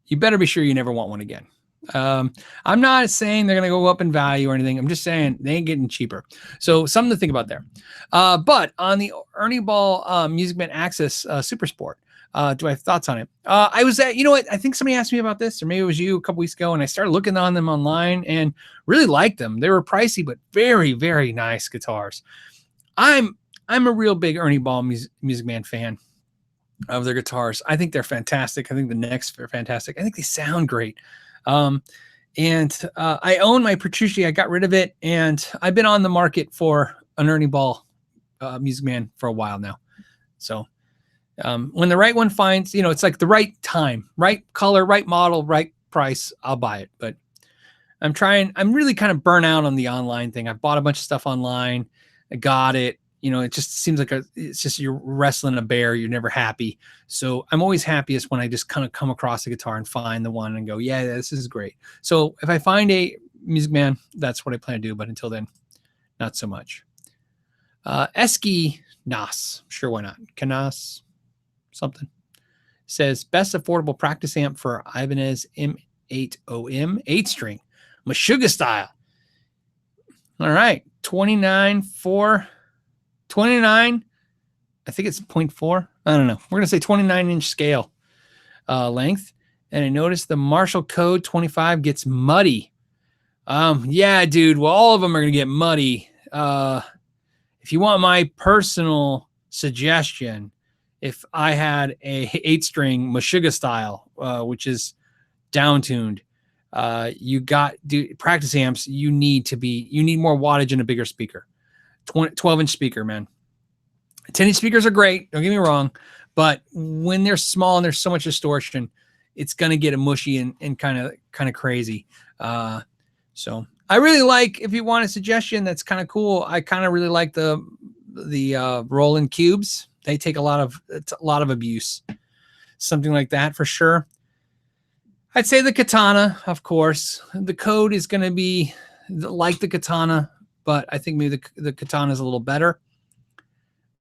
you better be sure you never want one again. I'm not saying they're going to go up in value or anything. I'm just saying they ain't getting cheaper. So something to think about there. But on the Ernie Ball Music Man Axis Super Sport, do I have thoughts on it? I was at, I think somebody asked me about this, or maybe it was you a couple weeks ago, and I started looking on them online and really liked them. They were pricey, but very, very nice guitars. I'm a real big Ernie Ball Music Man fan of their guitars. I think they're fantastic. I think the necks are fantastic. I think they sound great. I own my Petrucci. I got rid of it, and I've been on the market for an Ernie Ball Music Man for a while now. So when the right one finds, it's like the right time, right color, right model, right price, I'll buy it. But I'm really kind of burnt out on the online thing. I've bought a bunch of stuff online. I got it. It just seems like it's just you're wrestling a bear. You're never happy. So I'm always happiest when I just kind of come across a guitar and find the one and go, yeah, this is great. So if I find a Music Man, that's what I plan to do. But until then, not so much. Eski Nas, sure, why not? Canas, something, says best affordable practice amp for Ibanez M80M 8-string, Meshuggah style. All right, 29, I think it's 0.4. I don't know. We're going to say 29-inch scale length. And I noticed the Marshall Code 25 gets muddy. Yeah, dude. Well, all of them are going to get muddy. If you want my personal suggestion, if I had a 8-string Meshuggah style, which is down-tuned, practice amps, you need more wattage and a bigger speaker. 12-inch speaker, man. 10-inch speakers are great, don't get me wrong, but when they're small and there's so much distortion, it's going to get mushy and kind of crazy. So I really like, if you want a suggestion that's kind of cool, I kind of really like the Roland Cubes. They take a lot of abuse. Something like that for sure. I'd say the Katana, of course. The Code is going to be like the Katana, but I think maybe the Katana is a little better.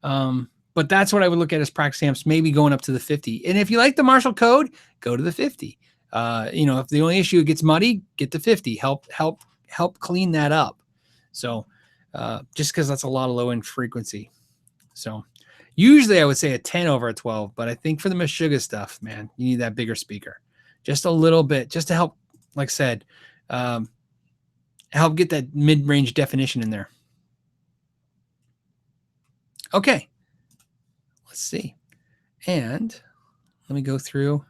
But that's what I would look at as practice amps, maybe going up to the 50. And if you like the Marshall Code, go to the 50. If the only issue gets muddy, get the 50. Help clean that up. So just because that's a lot of low end frequency. So usually I would say a 10 over a 12, but I think for the Meshuggah stuff, man, you need that bigger speaker, just a little bit, just to help, like I said, help get that mid-range definition in there. Okay, let's see. And let me go through.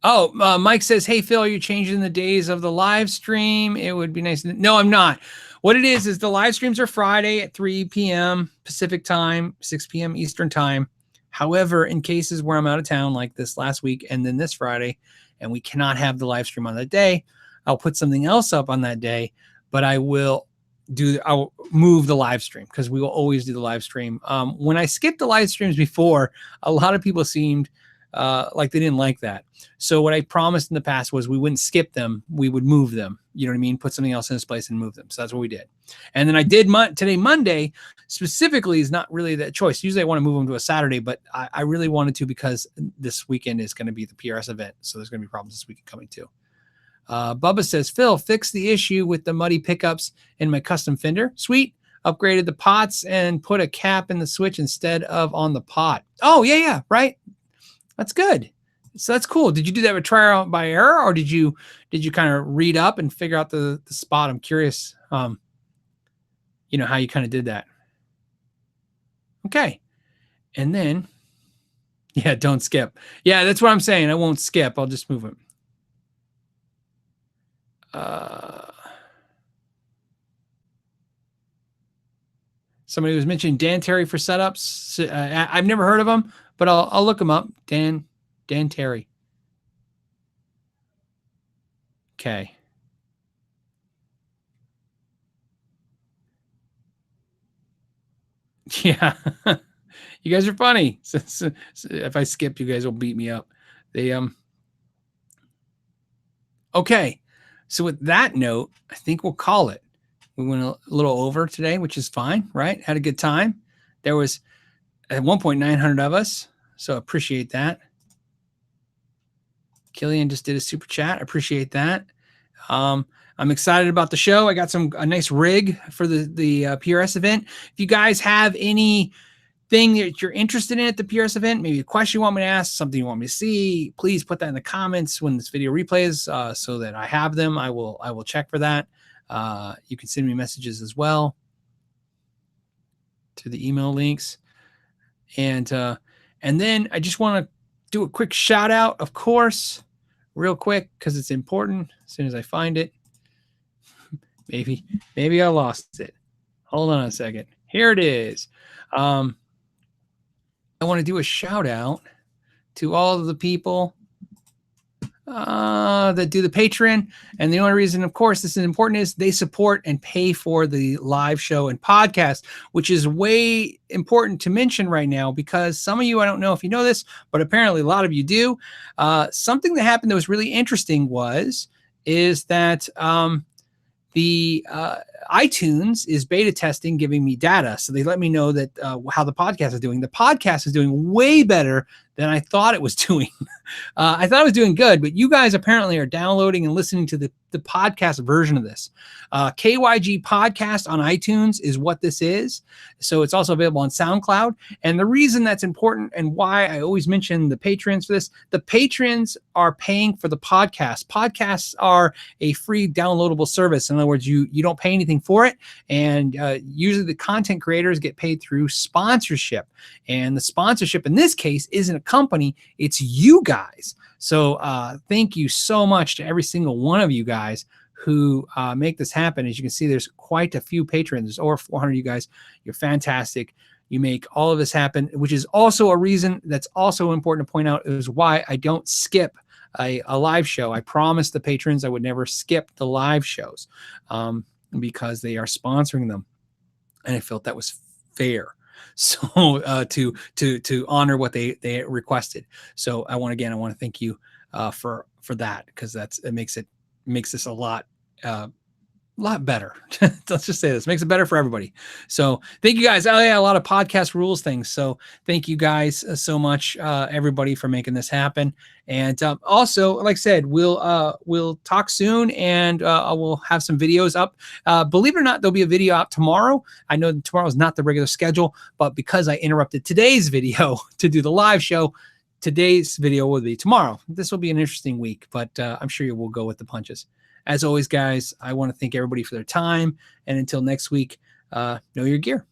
Oh, Mike says, hey, Phil, are you changing the days of the live stream? It would be nice. No, I'm not. What it is the live streams are Friday at 3 p.m. Pacific time, 6 p.m. Eastern time. However, in cases where I'm out of town, like this last week and then this Friday, and we cannot have the live stream on that day, I'll put something else up on that day, but I'll move the live stream because we will always do the live stream. When I skipped the live streams before, a lot of people seemed like they didn't like that. So what I promised in the past was we wouldn't skip them. We would move them. You know what I mean? Put something else in its place and move them. So that's what we did. And then I did today, Monday specifically is not really that choice. Usually I want to move them to a Saturday, but I really wanted to because this weekend is going to be the PRS event. So there's going to be problems this weekend coming too. Bubba says, Phil, fix the issue with the muddy pickups in my custom Fender. Sweet. Upgraded the pots and put a cap in the switch instead of on the pot. Oh, yeah, right. That's good. So that's cool. Did you do that with trial by error, or did you kind of read up and figure out the spot? I'm curious, how you kind of did that. Okay. And then, yeah, don't skip. Yeah, that's what I'm saying. I won't skip. I'll just move it. Somebody was mentioning Dan Terry for setups. I've never heard of him, but I'll look him up. Dan Terry. Okay. Yeah. You guys are funny. So if I skip, you guys will beat me up. Okay. So with that note, I think we'll call it. We went a little over today, which is fine, right? Had a good time. There was at one point 900 of us, so appreciate that. Killian just did a super chat. I appreciate that. I'm excited about the show. I got a nice rig for the PRS event. If you guys have anything that you're interested in at the PRS event, maybe a question you want me to ask, something you want me to see, please put that in the comments when this video replays so that I have them. I will check for that. You can send me messages as well to the email links. And then I just want to do a quick shout out, of course, real quick, because it's important as soon as I find it. Maybe I lost it. Hold on a second. Here it is. I want to do a shout out to all of the people that do the Patreon. And the only reason, of course, this is important is they support and pay for the live show and podcast, which is way important to mention right now because some of you, I don't know if you know this, but apparently a lot of you do. Something that happened that was really interesting is that the iTunes is beta testing, giving me data. So they let me know that how the podcast is doing. The podcast is doing way better than I thought it was doing. I thought it was doing good, but you guys apparently are downloading and listening to the podcast version of this. KYG Podcast on iTunes is what this is. So it's also available on SoundCloud. And the reason that's important and why I always mention the patrons for this, the patrons are paying for the podcast. Podcasts are a free downloadable service. In other words, you don't pay anything for it. And usually the content creators get paid through sponsorship. And the sponsorship in this case isn't a company, it's you guys. So thank you so much to every single one of you guys who make this happen. As you can see, there's quite a few patrons. There's over 400 of you guys. You're fantastic. You make all of this happen, which is also a reason that's also important to point out is why I don't skip a live show. I promised the patrons I would never skip the live shows because they are sponsoring them. And I felt that was fair. So to honor what they requested. So I want to thank you for that, because it makes this a lot lot better. Let's just say this makes it better for everybody. So thank you guys. Oh yeah, a lot of podcast rules things. So thank you guys so much, everybody, for making this happen. And also, like I said, we'll talk soon, and we'll have some videos up. Believe it or not, there'll be a video out tomorrow. I know tomorrow is not the regular schedule, but because I interrupted today's video to do the live show, today's video will be tomorrow. This will be an interesting week, but I'm sure you will go with the punches. As always, guys, I want to thank everybody for their time. And until next week, know your gear.